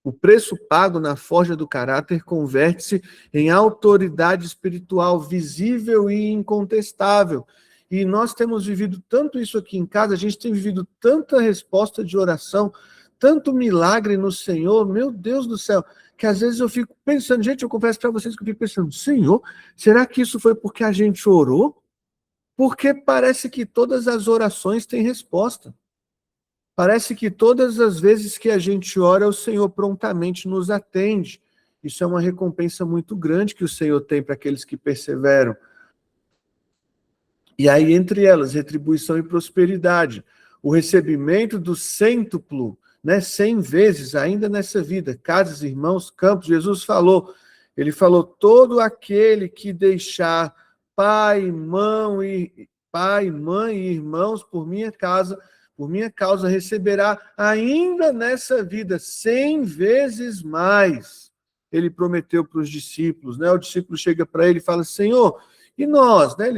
O preço pago na forja do caráter converte-se em autoridade espiritual visível e incontestável. E nós temos vivido tanto isso aqui em casa, a gente tem vivido tanta resposta de oração, tanto milagre no Senhor, meu Deus do céu, que às vezes eu fico pensando, gente, eu confesso para vocês que eu fico pensando, Senhor, será que isso foi porque a gente orou? Porque parece que todas as orações têm resposta. Parece que todas as vezes que a gente ora, o Senhor prontamente nos atende. Isso é uma recompensa muito grande que o Senhor tem para aqueles que perseveram. E aí, entre elas, retribuição e prosperidade. O recebimento do cêntuplo, 100 vezes, ainda nessa vida. Casas, irmãos, campos. Jesus falou, ele falou, todo aquele que deixar pai, mãe e irmãos por minha casa, por minha causa, receberá ainda nessa vida 100 vezes mais. Ele prometeu para os discípulos, né? O discípulo chega para ele e fala: Senhor, e nós, né?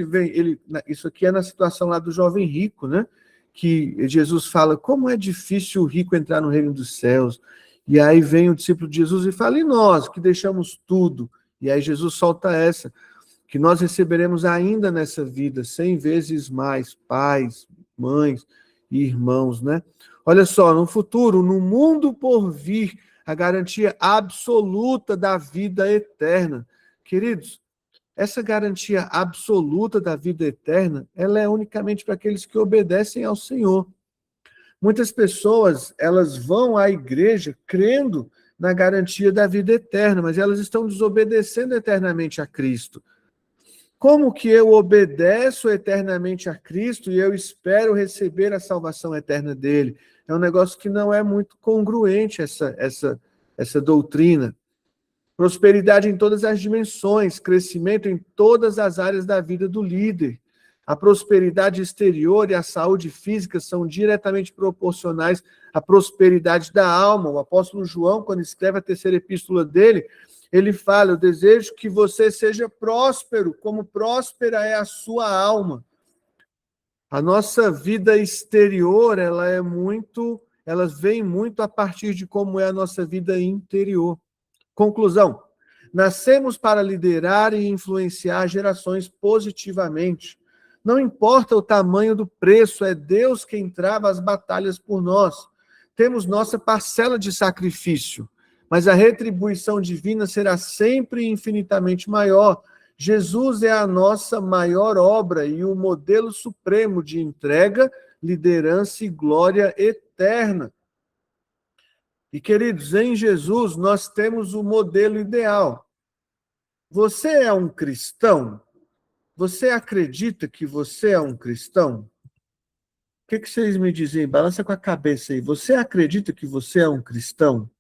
Isso aqui é na situação lá do jovem rico, né? Que Jesus fala: como é difícil o rico entrar no reino dos céus. E aí vem o discípulo de Jesus e fala: e nós, que deixamos tudo? E aí Jesus solta essa: que nós receberemos ainda nessa vida 100 vezes mais pais, mães e irmãos, né? Olha só, no futuro, no mundo por vir, a garantia absoluta da vida eterna. Queridos, essa garantia absoluta da vida eterna, ela é unicamente para aqueles que obedecem ao Senhor. Muitas pessoas, elas vão à igreja crendo na garantia da vida eterna, mas elas estão desobedecendo eternamente a Cristo. Como que eu obedeço eternamente a Cristo e eu espero receber a salvação eterna dele? É um negócio que não é muito congruente, essa doutrina. Prosperidade em todas as dimensões, crescimento em todas as áreas da vida do líder. A prosperidade exterior e a saúde física são diretamente proporcionais à prosperidade da alma. O apóstolo João, quando escreve a terceira epístola dele, ele fala: eu desejo que você seja próspero, como próspera é a sua alma. A nossa vida exterior, ela vem muito a partir de como é a nossa vida interior. Conclusão: nascemos para liderar e influenciar gerações positivamente. Não importa o tamanho do preço, é Deus quem trava as batalhas por nós. Temos nossa parcela de sacrifício, mas a retribuição divina será sempre infinitamente maior. Jesus é a nossa maior obra e o modelo supremo de entrega, liderança e glória eterna. E, queridos, em Jesus nós temos o modelo ideal. Você é um cristão? Você acredita que você é um cristão? O que vocês me dizem? Balança com a cabeça aí. Você acredita que você é um cristão?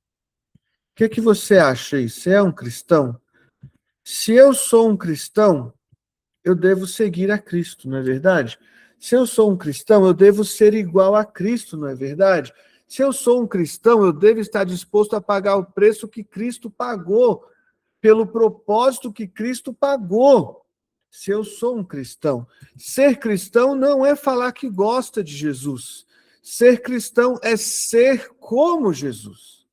O que você acha aí? Você é um cristão? Se eu sou um cristão, eu devo seguir a Cristo, não é verdade? Se eu sou um cristão, eu devo ser igual a Cristo, não é verdade? Se eu sou um cristão, eu devo estar disposto a pagar o preço que Cristo pagou, pelo propósito que Cristo pagou. Se eu sou um cristão. Ser cristão não é falar que gosta de Jesus. Ser cristão é ser como Jesus.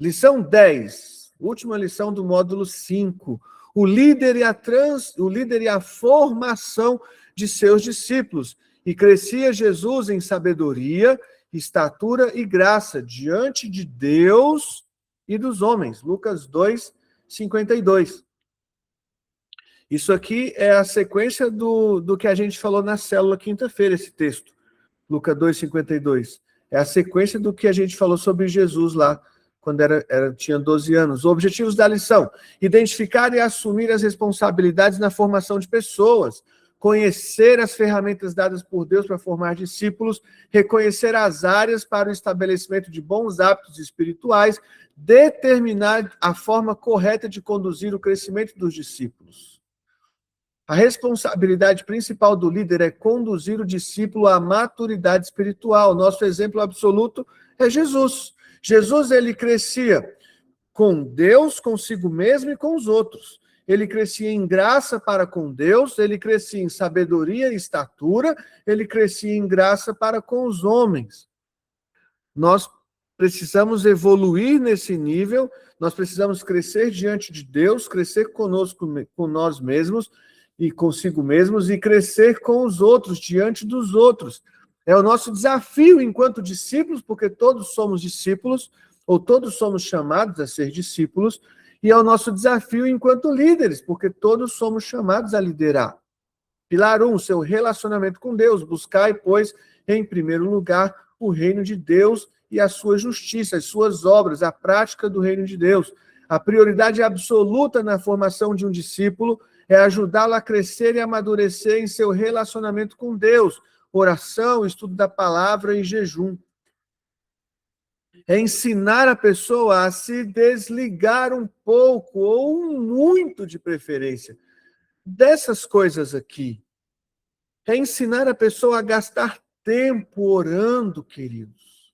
Lição 10, última lição do módulo 5. O líder e a formação de seus discípulos. E crescia Jesus em sabedoria, estatura e graça diante de Deus e dos homens. Lucas 2, 52. Isso aqui é a sequência do que a gente falou na célula quinta-feira, esse texto. Lucas 2, 52. É a sequência do que a gente falou sobre Jesus lá, quando tinha 12 anos. Os objetivos da lição: identificar e assumir as responsabilidades na formação de pessoas, conhecer as ferramentas dadas por Deus para formar discípulos, reconhecer as áreas para o estabelecimento de bons hábitos espirituais, determinar a forma correta de conduzir o crescimento dos discípulos. A responsabilidade principal do líder é conduzir o discípulo à maturidade espiritual. Nosso exemplo absoluto é Jesus. Jesus, ele crescia com Deus, consigo mesmo e com os outros. Ele crescia em graça para com Deus, ele crescia em sabedoria e estatura, ele crescia em graça para com os homens. Nós precisamos evoluir nesse nível, nós precisamos crescer diante de Deus, crescer conosco, com nós mesmos e consigo mesmos, e crescer com os outros, diante dos outros. É o nosso desafio enquanto discípulos, porque todos somos discípulos, ou todos somos chamados a ser discípulos, e é o nosso desafio enquanto líderes, porque todos somos chamados a liderar. Pilar 1, seu relacionamento com Deus. Buscai, pois, em primeiro lugar, o reino de Deus e a sua justiça, as suas obras, a prática do reino de Deus. A prioridade absoluta na formação de um discípulo é ajudá-lo a crescer e amadurecer em seu relacionamento com Deus, oração, estudo da palavra e jejum. É ensinar a pessoa a se desligar um pouco, ou muito de preferência, dessas coisas aqui. É ensinar a pessoa a gastar tempo orando, queridos.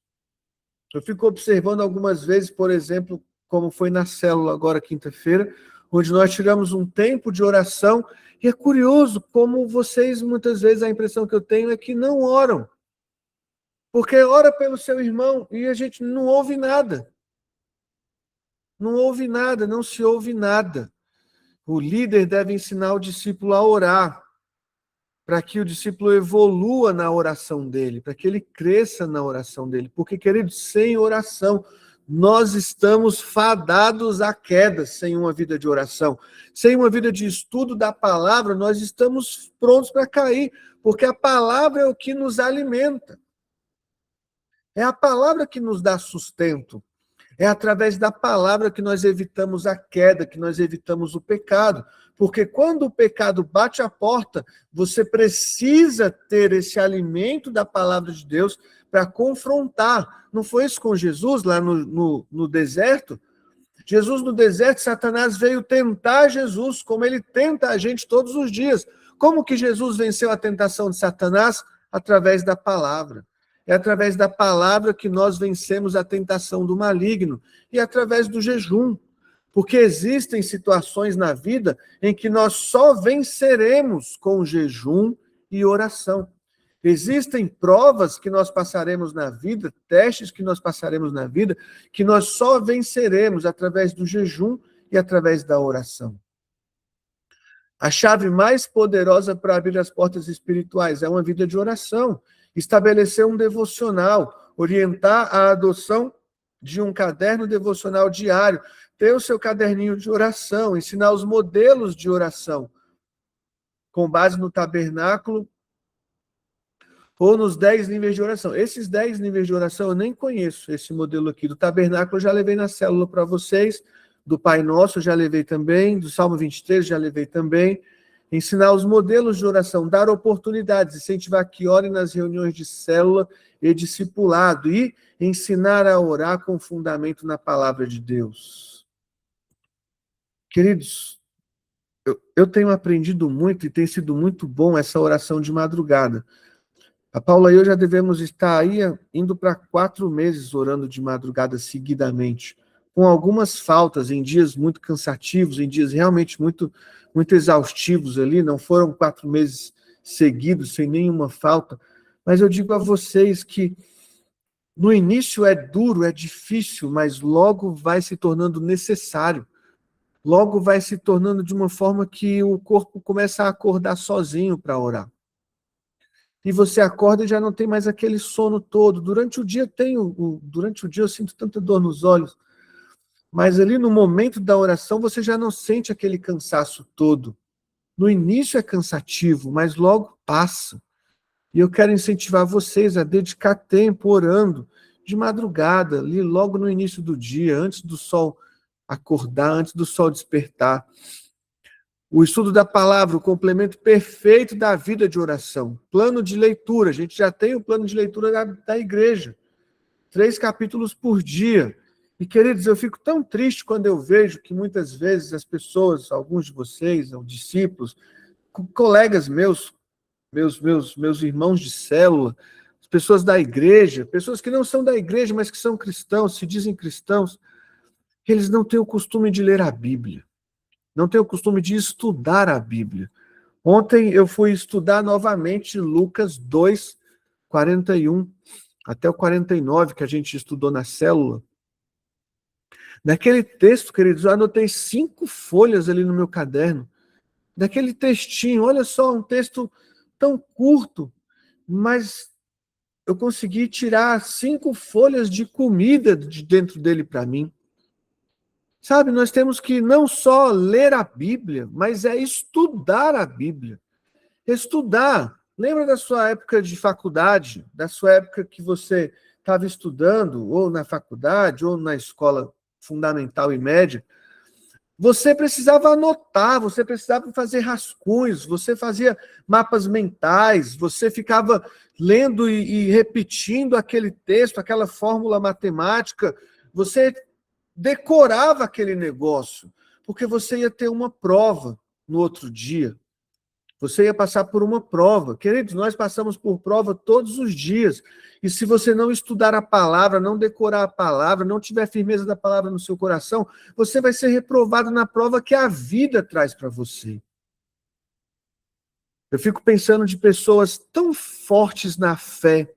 Eu fico observando algumas vezes, por exemplo, como foi na célula agora, quinta-feira, onde nós tiramos um tempo de oração, e é curioso como vocês, muitas vezes, a impressão que eu tenho é que não oram. Porque ora pelo seu irmão e a gente não ouve nada. Não ouve nada, não se ouve nada. O líder deve ensinar o discípulo a orar, para que o discípulo evolua na oração dele, para que ele cresça na oração dele. Porque, queridos, sem oração, nós estamos fadados à queda sem uma vida de oração. Sem uma vida de estudo da palavra, nós estamos prontos para cair, porque a palavra é o que nos alimenta. É a palavra que nos dá sustento. É através da palavra que nós evitamos a queda, que nós evitamos o pecado. Porque quando o pecado bate a porta, você precisa ter esse alimento da palavra de Deus para confrontar. Não foi isso com Jesus lá no deserto? Jesus no deserto, Satanás veio tentar Jesus, como ele tenta a gente todos os dias. Como que Jesus venceu a tentação de Satanás? Através da palavra. É através da palavra que nós vencemos a tentação do maligno e através do jejum. Porque existem situações na vida em que nós só venceremos com jejum e oração. Existem provas que nós passaremos na vida, testes que nós passaremos na vida, que nós só venceremos através do jejum e através da oração. A chave mais poderosa para abrir as portas espirituais é uma vida de oração. Estabelecer um devocional, orientar a adoção de um caderno devocional diário, ter o seu caderninho de oração, ensinar os modelos de oração, com base no tabernáculo ou nos 10 níveis de oração. Esses 10 níveis de oração eu nem conheço, esse modelo aqui. Do tabernáculo eu já levei na célula para vocês, do Pai Nosso eu já levei também, do Salmo 23 já levei também. Ensinar os modelos de oração, dar oportunidades, incentivar que orem nas reuniões de célula e discipulado, e ensinar a orar com fundamento na palavra de Deus. Queridos, eu tenho aprendido muito e tem sido muito bom essa oração de madrugada. A Paula e eu já devemos estar aí indo para 4 meses orando de madrugada seguidamente, com algumas faltas, em dias muito cansativos, em dias realmente muito exaustivos ali, não foram 4 meses seguidos, sem nenhuma falta, mas eu digo a vocês que no início é duro, é difícil, mas logo vai se tornando necessário, logo vai se tornando de uma forma que o corpo começa a acordar sozinho para orar. E você acorda e já não tem mais aquele sono todo. Durante o dia durante o dia eu sinto tanta dor nos olhos, mas ali no momento da oração você já não sente aquele cansaço todo. No início é cansativo, mas logo passa. E eu quero incentivar vocês a dedicar tempo orando de madrugada, ali logo no início do dia, antes do sol acordar, antes do sol despertar. O estudo da palavra, o complemento perfeito da vida de oração. Plano de leitura, a gente já tem o plano de leitura da igreja. 3 capítulos por dia. E, queridos, eu fico tão triste quando eu vejo que muitas vezes as pessoas, alguns de vocês, ou discípulos, colegas meus irmãos de célula, as pessoas da igreja, pessoas que não são da igreja, mas que são cristãos, se dizem cristãos, que eles não têm o costume de ler a Bíblia. Não têm o costume de estudar a Bíblia. Ontem eu fui estudar novamente Lucas 2, 41 até o 49, que a gente estudou na célula. Naquele texto, queridos, eu anotei 5 folhas ali no meu caderno. Daquele textinho, olha só, um texto tão curto, mas eu consegui tirar 5 folhas de comida de dentro dele para mim. Sabe, nós temos que não só ler a Bíblia, mas é estudar a Bíblia. Estudar. Lembra da sua época de faculdade, da sua época que você estava estudando, ou na faculdade, ou na escola fundamental e média? Você precisava anotar, você precisava fazer rascunhos, você fazia mapas mentais, você ficava lendo e repetindo aquele texto, aquela fórmula matemática, você decorava aquele negócio, porque você ia ter uma prova no outro dia. Você ia passar por uma prova. Queridos, nós passamos por prova todos os dias. E se você não estudar a palavra, não decorar a palavra, não tiver firmeza da palavra no seu coração, você vai ser reprovado na prova que a vida traz para você. Eu fico pensando de pessoas tão fortes na fé,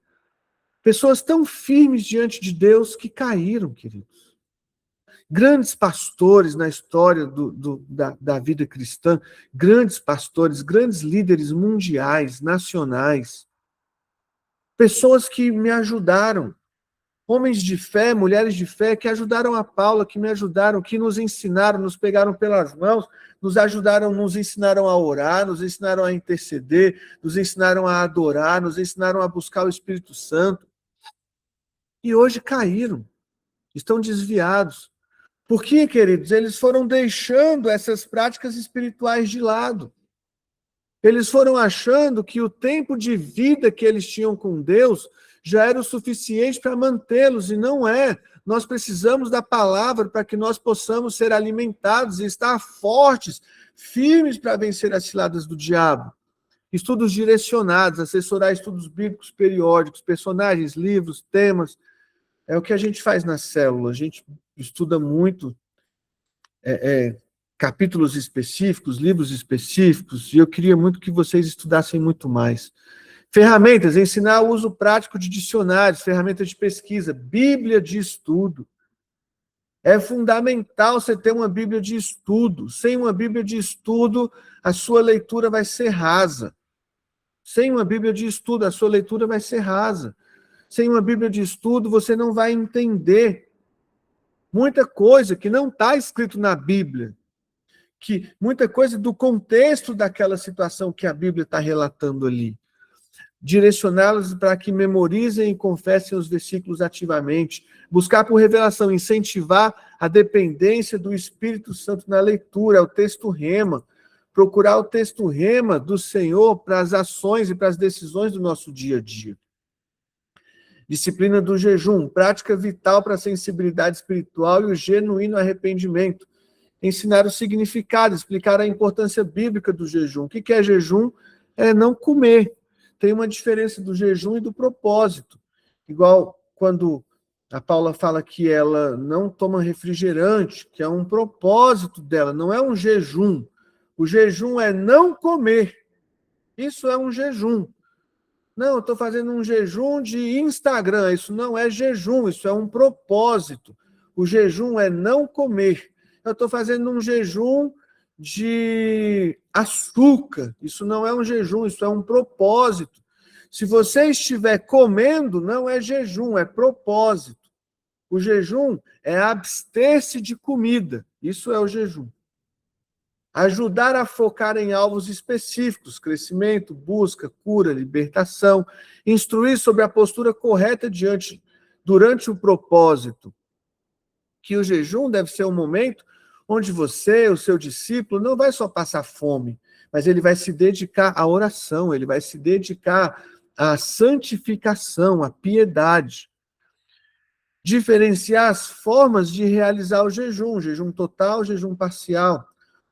pessoas tão firmes diante de Deus que caíram, queridos. Grandes pastores na história da vida cristã, grandes pastores, grandes líderes mundiais, nacionais, pessoas que me ajudaram, homens de fé, mulheres de fé, que ajudaram a Paula, que me ajudaram, que nos ensinaram, nos pegaram pelas mãos, nos ajudaram, nos ensinaram a orar, nos ensinaram a interceder, nos ensinaram a adorar, nos ensinaram a buscar o Espírito Santo. E hoje caíram, estão desviados. Por quê, queridos? Eles foram deixando essas práticas espirituais de lado. Eles foram achando que o tempo de vida que eles tinham com Deus já era o suficiente para mantê-los, e não é. Nós precisamos da palavra para que nós possamos ser alimentados e estar fortes, firmes para vencer as ciladas do diabo. Estudos direcionados, assessorar estudos bíblicos periódicos, personagens, livros, temas. É o que a gente faz na célula. A gente estuda muito capítulos específicos, livros específicos, e eu queria muito que vocês estudassem muito mais. Ferramentas, ensinar o uso prático de dicionários, ferramentas de pesquisa, Bíblia de estudo. É fundamental você ter uma Bíblia de estudo. Sem uma Bíblia de estudo, a sua leitura vai ser rasa. Sem uma Bíblia de estudo, a sua leitura vai ser rasa. Sem uma Bíblia de estudo, você não vai entender muita coisa que não está escrito na Bíblia. Que muita coisa do contexto daquela situação que a Bíblia está relatando ali. Direcioná-los para que memorizem e confessem os versículos ativamente. Buscar por revelação, incentivar a dependência do Espírito Santo na leitura, o texto rema. Procurar o texto rema do Senhor para as ações e para as decisões do nosso dia a dia. Disciplina do jejum, prática vital para a sensibilidade espiritual e o genuíno arrependimento. Ensinar o significado, explicar a importância bíblica do jejum. O que é jejum? É não comer. Tem uma diferença do jejum e do propósito. Igual quando a Paula fala que ela não toma refrigerante, que é um propósito dela, não é um jejum. O jejum é não comer. Isso é um jejum. Não, eu estou fazendo um jejum de Instagram. Isso não é jejum, isso é um propósito. O jejum é não comer. Eu estou fazendo um jejum de açúcar. Isso não é um jejum, isso é um propósito. Se você estiver comendo, não é jejum, é propósito. O jejum é abster-se de comida. Isso é o jejum. Ajudar a focar em alvos específicos, crescimento, busca, cura, libertação. Instruir sobre a postura correta durante o propósito. Que o jejum deve ser um momento onde você, o seu discípulo, não vai só passar fome, mas ele vai se dedicar à oração, ele vai se dedicar à santificação, à piedade. Diferenciar as formas de realizar o jejum total, jejum parcial.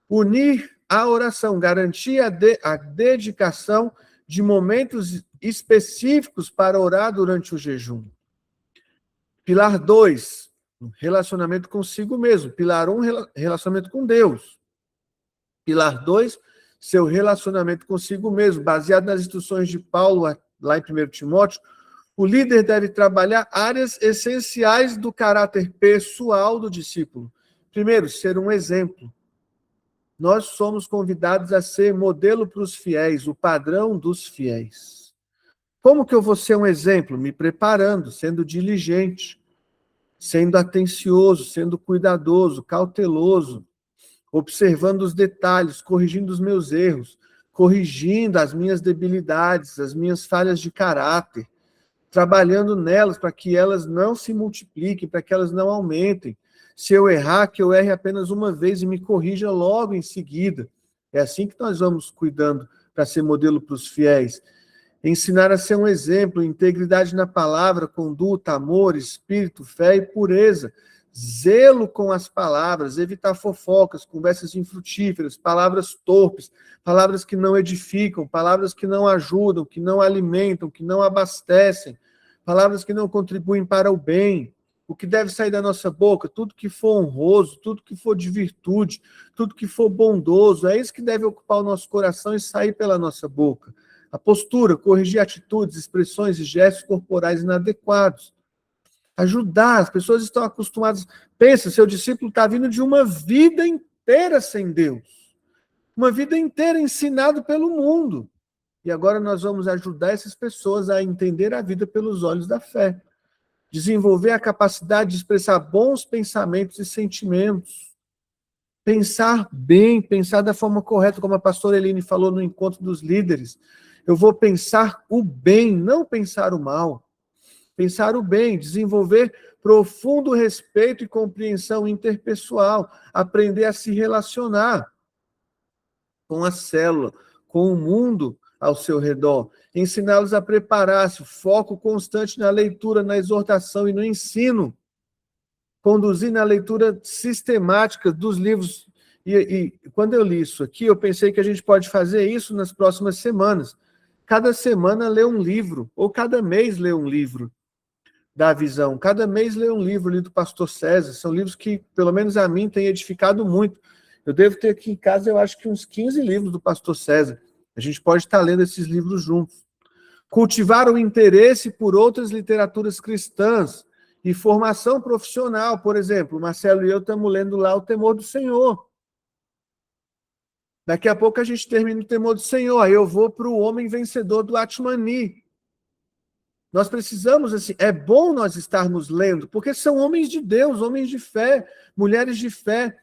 Unir a oração, garantir a dedicação de momentos específicos para orar durante o jejum. Pilar 2, relacionamento consigo mesmo. Pilar 1, relacionamento com Deus. Pilar 2, seu relacionamento consigo mesmo. Baseado nas instruções de Paulo, lá em 1 Timóteo, o líder deve trabalhar áreas essenciais do caráter pessoal do discípulo. Primeiro, ser um exemplo. Nós somos convidados a ser modelo para os fiéis, o padrão dos fiéis. Como que eu vou ser um exemplo? Me preparando, sendo diligente, sendo atencioso, sendo cuidadoso, cauteloso, observando os detalhes, corrigindo os meus erros, corrigindo as minhas debilidades, as minhas falhas de caráter, trabalhando nelas para que elas não se multipliquem, para que elas não aumentem. Se eu errar, que eu erre apenas uma vez e me corrija logo em seguida. É assim que nós vamos cuidando para ser modelo para os fiéis. Ensinar a ser um exemplo, integridade na palavra, conduta, amor, espírito, fé e pureza. zelo com as palavras, evitar fofocas, conversas infrutíferas, palavras torpes, palavras que não edificam, palavras que não ajudam, que não alimentam, que não abastecem, palavras que não contribuem para o bem. O que deve sair da nossa boca? Tudo que for honroso, tudo que for de virtude, tudo que for bondoso, é isso que deve ocupar o nosso coração e sair pela nossa boca. A postura, corrigir atitudes, expressões e gestos corporais inadequados. Ajudar, as pessoas estão acostumadas. Pensa, seu discípulo está vindo de uma vida inteira sem Deus. Uma vida inteira ensinado pelo mundo. E agora nós vamos ajudar essas pessoas a entender a vida pelos olhos da fé. Desenvolver a capacidade de expressar bons pensamentos e sentimentos. Pensar bem, pensar da forma correta, como a pastora Eline falou no encontro dos líderes. Eu vou pensar o bem, não pensar o mal. Pensar o bem, desenvolver profundo respeito e compreensão interpessoal, aprender a se relacionar com a célula, com o mundo ao seu redor, ensiná-los a preparar-se, foco constante na leitura, na exortação e no ensino, conduzir na leitura sistemática dos livros. E quando eu li isso aqui, eu pensei que a gente pode fazer isso nas próximas semanas. Cada semana ler um livro, ou cada mês ler um livro da visão. Cada mês ler um livro ali do pastor César. São livros que, pelo menos a mim, têm edificado muito. Eu devo ter aqui em casa, eu acho que uns 15 livros do pastor César. A gente pode estar lendo esses livros juntos. Cultivar o interesse por outras literaturas cristãs e formação profissional. Por exemplo, o Marcelo e eu estamos lendo lá O Temor do Senhor. Daqui a pouco a gente termina o Temor do Senhor. Aí eu vou para o Homem Vencedor do Atmani. Nós precisamos, assim, é bom nós estarmos lendo, porque são homens de Deus, homens de fé, mulheres de fé,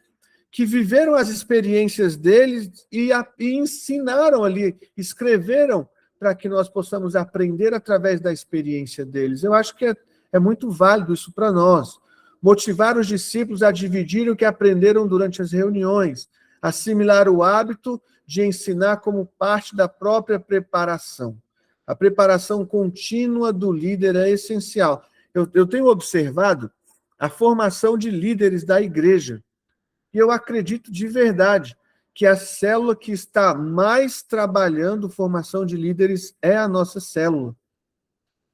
que viveram as experiências deles e ensinaram ali, escreveram para que nós possamos aprender através da experiência deles. Eu acho que é muito válido isso para nós. Motivar os discípulos a dividir o que aprenderam durante as reuniões, assimilar o hábito de ensinar como parte da própria preparação. A preparação contínua do líder é essencial. Eu tenho observado a formação de líderes da igreja. E eu acredito de verdade que a célula que está mais trabalhando formação de líderes é a nossa célula.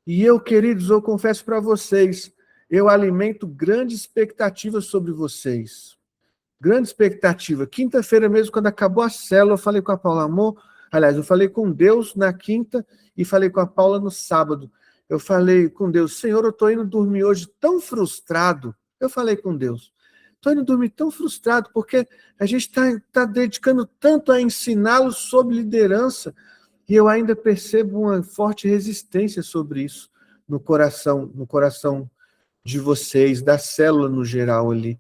E eu, queridos, eu confesso para vocês, eu alimento grande expectativa sobre vocês. Grande expectativa. Quinta-feira mesmo, quando acabou a célula, eu falei com a Paula, amor, aliás, eu falei com Deus na quinta e falei com a Paula no sábado. Eu falei com Deus, Senhor, eu estou indo dormir hoje tão frustrado. Eu falei com Deus, estou indo dormir tão frustrado porque a gente está dedicando tanto a ensiná-los sobre liderança e eu ainda percebo uma forte resistência sobre isso no coração de vocês, da célula no geral ali.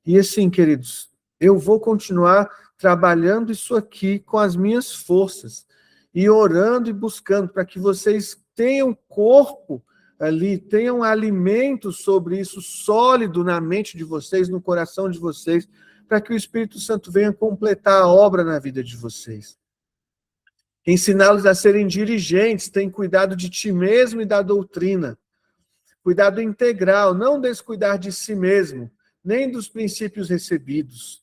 E assim, queridos, eu vou continuar trabalhando isso aqui com as minhas forças e orando e buscando para que vocês tenham corpo ali, tenham alimento sobre isso sólido na mente de vocês, no coração de vocês, para que o Espírito Santo venha completar a obra na vida de vocês. Ensiná-los a serem dirigentes, tem cuidado de ti mesmo e da doutrina. Cuidado integral, não descuidar de si mesmo, nem dos princípios recebidos.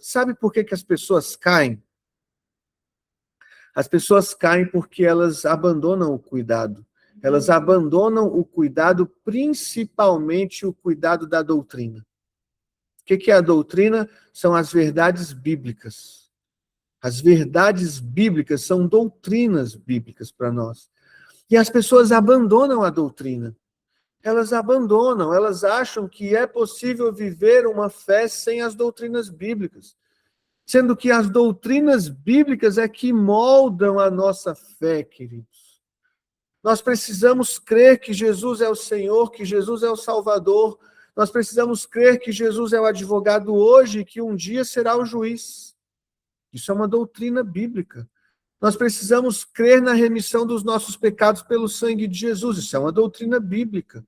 Sabe por que as pessoas caem? As pessoas caem porque elas abandonam o cuidado. Elas abandonam o cuidado, principalmente o cuidado da doutrina. O que é a doutrina? São as verdades bíblicas. As verdades bíblicas são doutrinas bíblicas para nós. E as pessoas abandonam a doutrina. Elas abandonam, elas acham que é possível viver uma fé sem as doutrinas bíblicas. Sendo que as doutrinas bíblicas é que moldam a nossa fé, queridos. Nós precisamos crer que Jesus é o Senhor, que Jesus é o Salvador. Nós precisamos crer que Jesus é o advogado hoje e que um dia será o juiz. Isso é uma doutrina bíblica. Nós precisamos crer na remissão dos nossos pecados pelo sangue de Jesus. Isso é uma doutrina bíblica.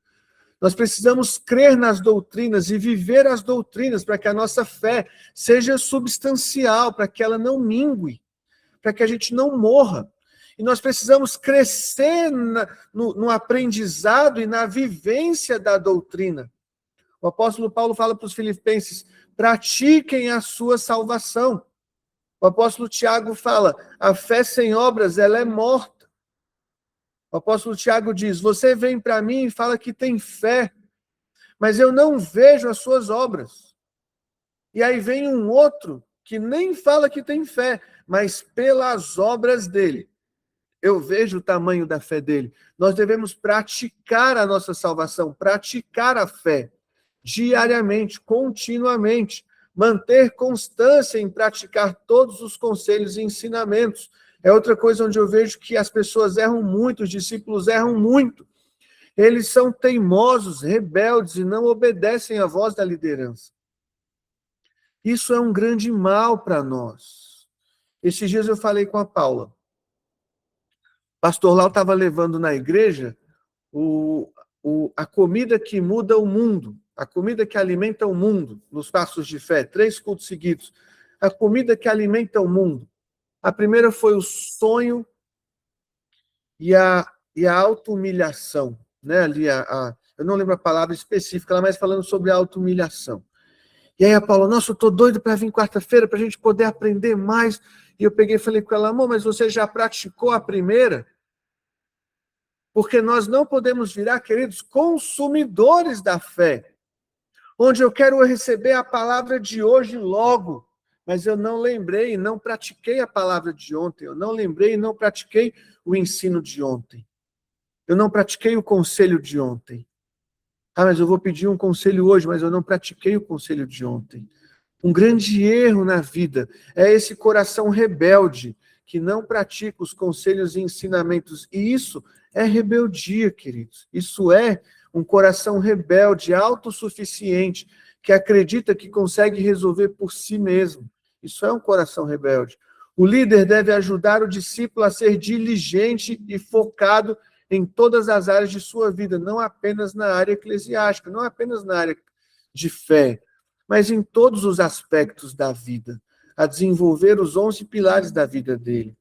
Nós precisamos crer nas doutrinas e viver as doutrinas para que a nossa fé seja substancial, para que ela não mingue, para que a gente não morra. E nós precisamos crescer no aprendizado e na vivência da doutrina. O apóstolo Paulo fala para os filipenses, pratiquem a sua salvação. O apóstolo Tiago fala, a fé sem obras, ela é morta. O apóstolo Tiago diz, você vem para mim e fala que tem fé, mas eu não vejo as suas obras. E aí vem um outro que nem fala que tem fé, mas pelas obras dele, eu vejo o tamanho da fé dele. Nós devemos praticar a nossa salvação, praticar a fé, diariamente, continuamente, manter constância em praticar todos os conselhos e ensinamentos. É outra coisa onde eu vejo que as pessoas erram muito, os discípulos erram muito. Eles são teimosos, rebeldes e não obedecem à voz da liderança. Isso é um grande mal para nós. Esses dias eu falei com a Paula. O pastor Lau estava levando na igreja a comida que muda o mundo, a comida que alimenta o mundo, nos passos de fé, 3 cultos seguidos. A comida que alimenta o mundo. A primeira foi o sonho e a auto-humilhação. Né? Ali eu não lembro a palavra específica, mas falando sobre a auto-humilhação. E aí a Paula, nossa, eu estou doido para vir quarta-feira para a gente poder aprender mais. E eu peguei e falei com ela, amor, mas você já praticou a primeira? Porque nós não podemos virar, queridos, consumidores da fé. Onde eu quero receber a palavra de hoje logo, mas eu não lembrei e não pratiquei a palavra de ontem. Eu não lembrei e não pratiquei o ensino de ontem. Eu não pratiquei o conselho de ontem. Ah, mas eu vou pedir um conselho hoje, mas eu não pratiquei o conselho de ontem. Um grande erro na vida é esse coração rebelde, que não pratica os conselhos e ensinamentos. E isso é rebeldia, queridos. Isso é um coração rebelde, autossuficiente, que acredita que consegue resolver por si mesmo. Isso é um coração rebelde. O líder deve ajudar o discípulo a ser diligente e focado em todas as áreas de sua vida, não apenas na área eclesiástica, não apenas na área de fé, mas em todos os aspectos da vida, a desenvolver os 11 pilares da vida dele.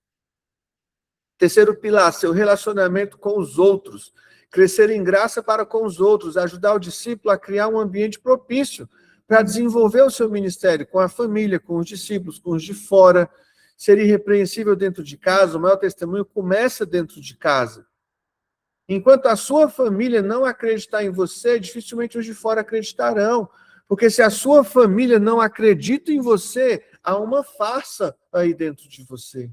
Terceiro pilar, seu relacionamento com os outros, crescer em graça para com os outros, ajudar o discípulo a criar um ambiente propício para desenvolver o seu ministério com a família, com os discípulos, com os de fora, ser irrepreensível dentro de casa. O maior testemunho começa dentro de casa. Enquanto a sua família não acreditar em você, dificilmente os de fora acreditarão. Porque se a sua família não acredita em você, há uma farsa aí dentro de você.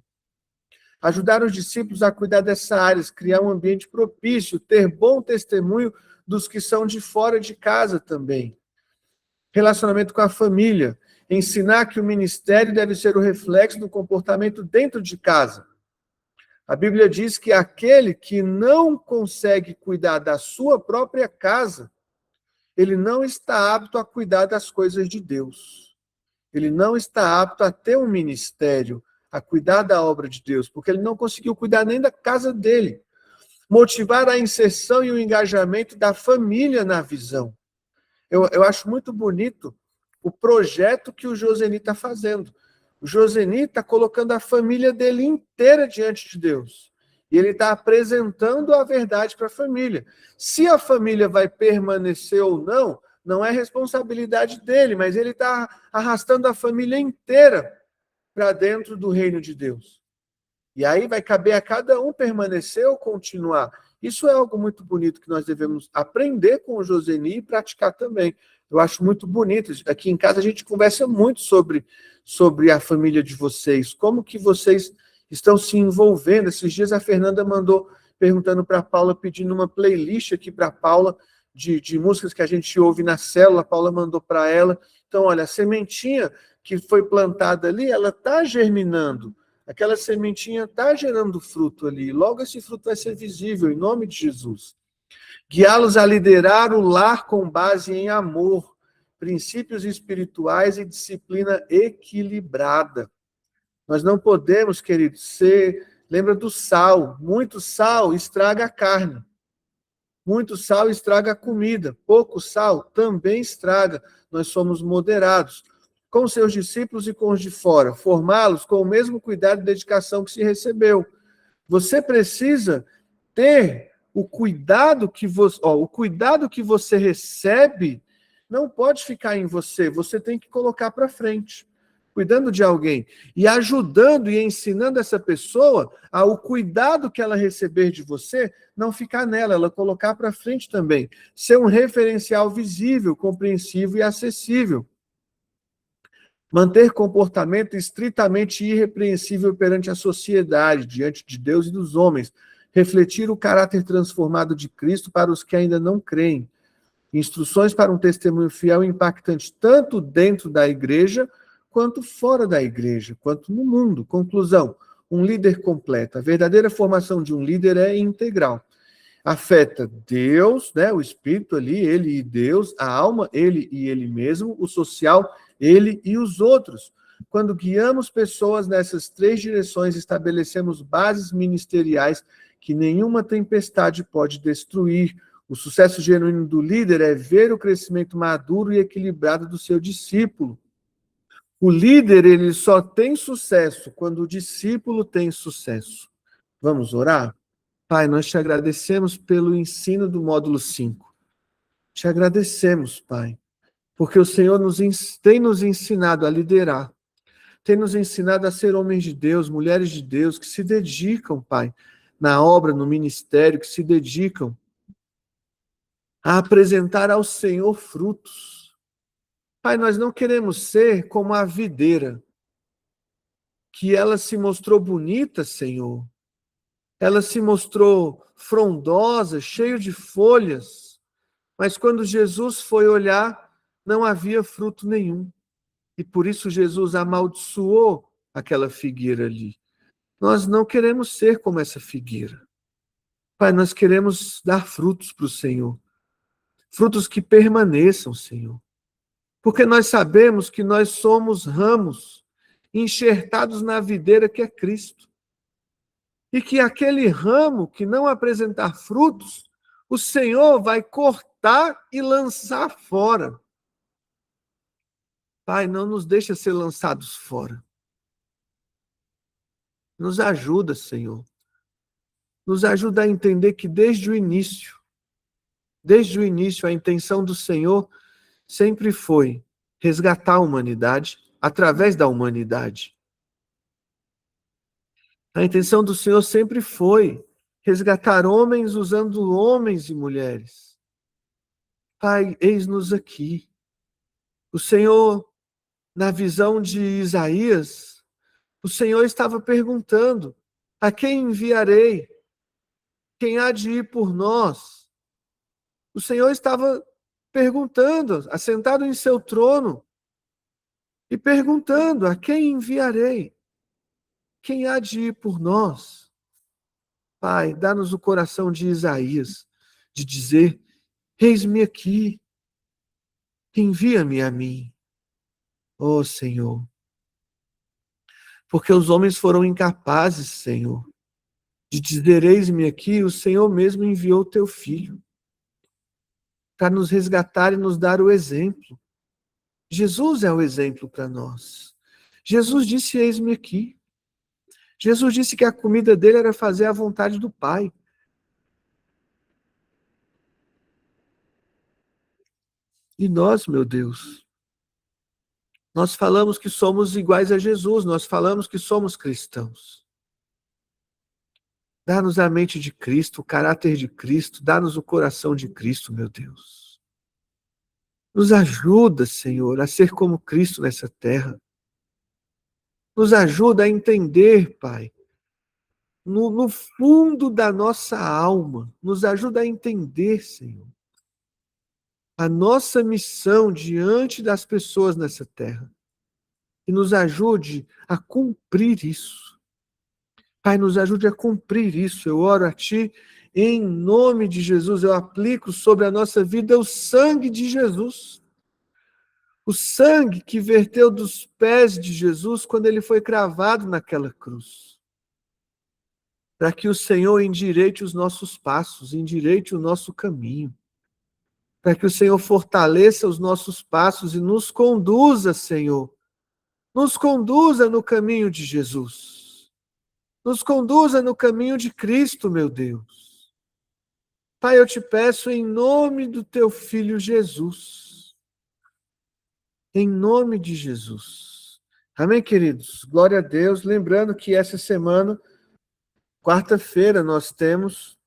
Ajudar os discípulos a cuidar dessa área, criar um ambiente propício, ter bom testemunho dos que são de fora de casa também. Relacionamento com a família. Ensinar que o ministério deve ser o reflexo do comportamento dentro de casa. A Bíblia diz que aquele que não consegue cuidar da sua própria casa, ele não está apto a cuidar das coisas de Deus. Ele não está apto a ter um ministério, a cuidar da obra de Deus, porque ele não conseguiu cuidar nem da casa dele. Motivar a inserção e o engajamento da família na visão. Eu acho muito bonito o projeto que o Joseni está fazendo. O Joseni está colocando a família dele inteira diante de Deus. E ele está apresentando a verdade para a família. Se a família vai permanecer ou não, não é responsabilidade dele, mas ele está arrastando a família inteira para dentro do reino de Deus. E aí vai caber a cada um permanecer ou continuar. Isso é algo muito bonito que nós devemos aprender com o Joseni e praticar também. Eu acho muito bonito. Aqui em casa a gente conversa muito sobre a família de vocês, como que vocês estão se envolvendo. Esses dias a Fernanda mandou perguntando para a Paula, pedindo uma playlist aqui para a Paula de músicas que a gente ouve na célula. A Paula mandou para ela. Então, olha, a sementinha que foi plantada ali, ela está germinando. Aquela sementinha está gerando fruto ali. Logo esse fruto vai ser visível, em nome de Jesus. Guiá-los a liderar o lar com base em amor, princípios espirituais e disciplina equilibrada. Nós não podemos, queridos, lembra do sal. Muito sal estraga a carne. Muito sal estraga a comida. Pouco sal também estraga. Nós somos moderados. Com seus discípulos e com os de fora. Formá-los com o mesmo cuidado e dedicação que se recebeu. Você precisa ter o cuidado que você recebe não pode ficar em você, você tem que colocar para frente, cuidando de alguém e ajudando e ensinando essa pessoa ao cuidado que ela receber de você, não ficar nela, ela colocar para frente também, ser um referencial visível, compreensivo e acessível. Manter comportamento estritamente irrepreensível perante a sociedade, diante de Deus e dos homens. Refletir o caráter transformado de Cristo para os que ainda não creem. Instruções para um testemunho fiel e impactante, tanto dentro da igreja, quanto fora da igreja, quanto no mundo. Conclusão: um líder completo. A verdadeira formação de um líder é integral. Afeta Deus, né, o espírito ali, ele e Deus, a alma, ele e ele mesmo, o social, ele e os outros. Quando guiamos pessoas nessas três direções, estabelecemos bases ministeriais que nenhuma tempestade pode destruir. O sucesso genuíno do líder é ver o crescimento maduro e equilibrado do seu discípulo. O líder, ele só tem sucesso quando o discípulo tem sucesso. Vamos orar? Pai, nós te agradecemos pelo ensino do módulo 5. Te agradecemos, Pai, porque o Senhor tem nos ensinado a liderar, tem nos ensinado a ser homens de Deus, mulheres de Deus, que se dedicam, Pai, na obra, no ministério, que se dedicam a apresentar ao Senhor frutos. Pai, nós não queremos ser como a videira, que ela se mostrou bonita, Senhor. Ela se mostrou frondosa, cheia de folhas, mas quando Jesus foi olhar, não havia fruto nenhum. E por isso Jesus amaldiçoou aquela figueira ali. Nós não queremos ser como essa figueira. Pai, nós queremos dar frutos para o Senhor. Frutos que permaneçam, Senhor. Porque nós sabemos que nós somos ramos enxertados na videira que é Cristo. E que aquele ramo que não apresentar frutos, o Senhor vai cortar e lançar fora. Pai, não nos deixa ser lançados fora. Nos ajuda, Senhor. Nos ajuda a entender que desde o início, a intenção do Senhor sempre foi resgatar a humanidade através da humanidade. A intenção do Senhor sempre foi resgatar homens usando homens e mulheres. Pai, eis-nos aqui. O Senhor, na visão de Isaías, o Senhor estava perguntando: a quem enviarei? Quem há de ir por nós? O Senhor estava perguntando, assentado em seu trono, e perguntando: a quem enviarei? Quem há de ir por nós? Pai, dá-nos o coração de Isaías, de dizer: eis-me aqui, envia-me a mim, ó Senhor. Porque os homens foram incapazes, Senhor, de dizer: eis-me aqui, o Senhor mesmo enviou o teu Filho para nos resgatar e nos dar o exemplo. Jesus é o exemplo para nós. Jesus disse: eis-me aqui. Jesus disse que a comida dele era fazer a vontade do Pai. E nós, meu Deus, nós falamos que somos iguais a Jesus, nós falamos que somos cristãos. Dá-nos a mente de Cristo, o caráter de Cristo, dá-nos o coração de Cristo, meu Deus. Nos ajuda, Senhor, a ser como Cristo nessa terra. Nos ajuda a entender, Pai, no fundo da nossa alma, nos ajuda a entender, Senhor, a nossa missão diante das pessoas nessa terra. E nos ajude a cumprir isso. Pai, nos ajude a cumprir isso. Eu oro a Ti, em nome de Jesus, eu aplico sobre a nossa vida o sangue de Jesus. O sangue que verteu dos pés de Jesus quando ele foi cravado naquela cruz. Para que o Senhor endireite os nossos passos, endireite o nosso caminho. Para que o Senhor fortaleça os nossos passos e nos conduza, Senhor. Nos conduza no caminho de Jesus. Nos conduza no caminho de Cristo, meu Deus. Pai, eu te peço em nome do teu Filho Jesus, Em nome de Jesus. Amém, queridos? Glória a Deus. Lembrando que essa semana, quarta-feira, nós temos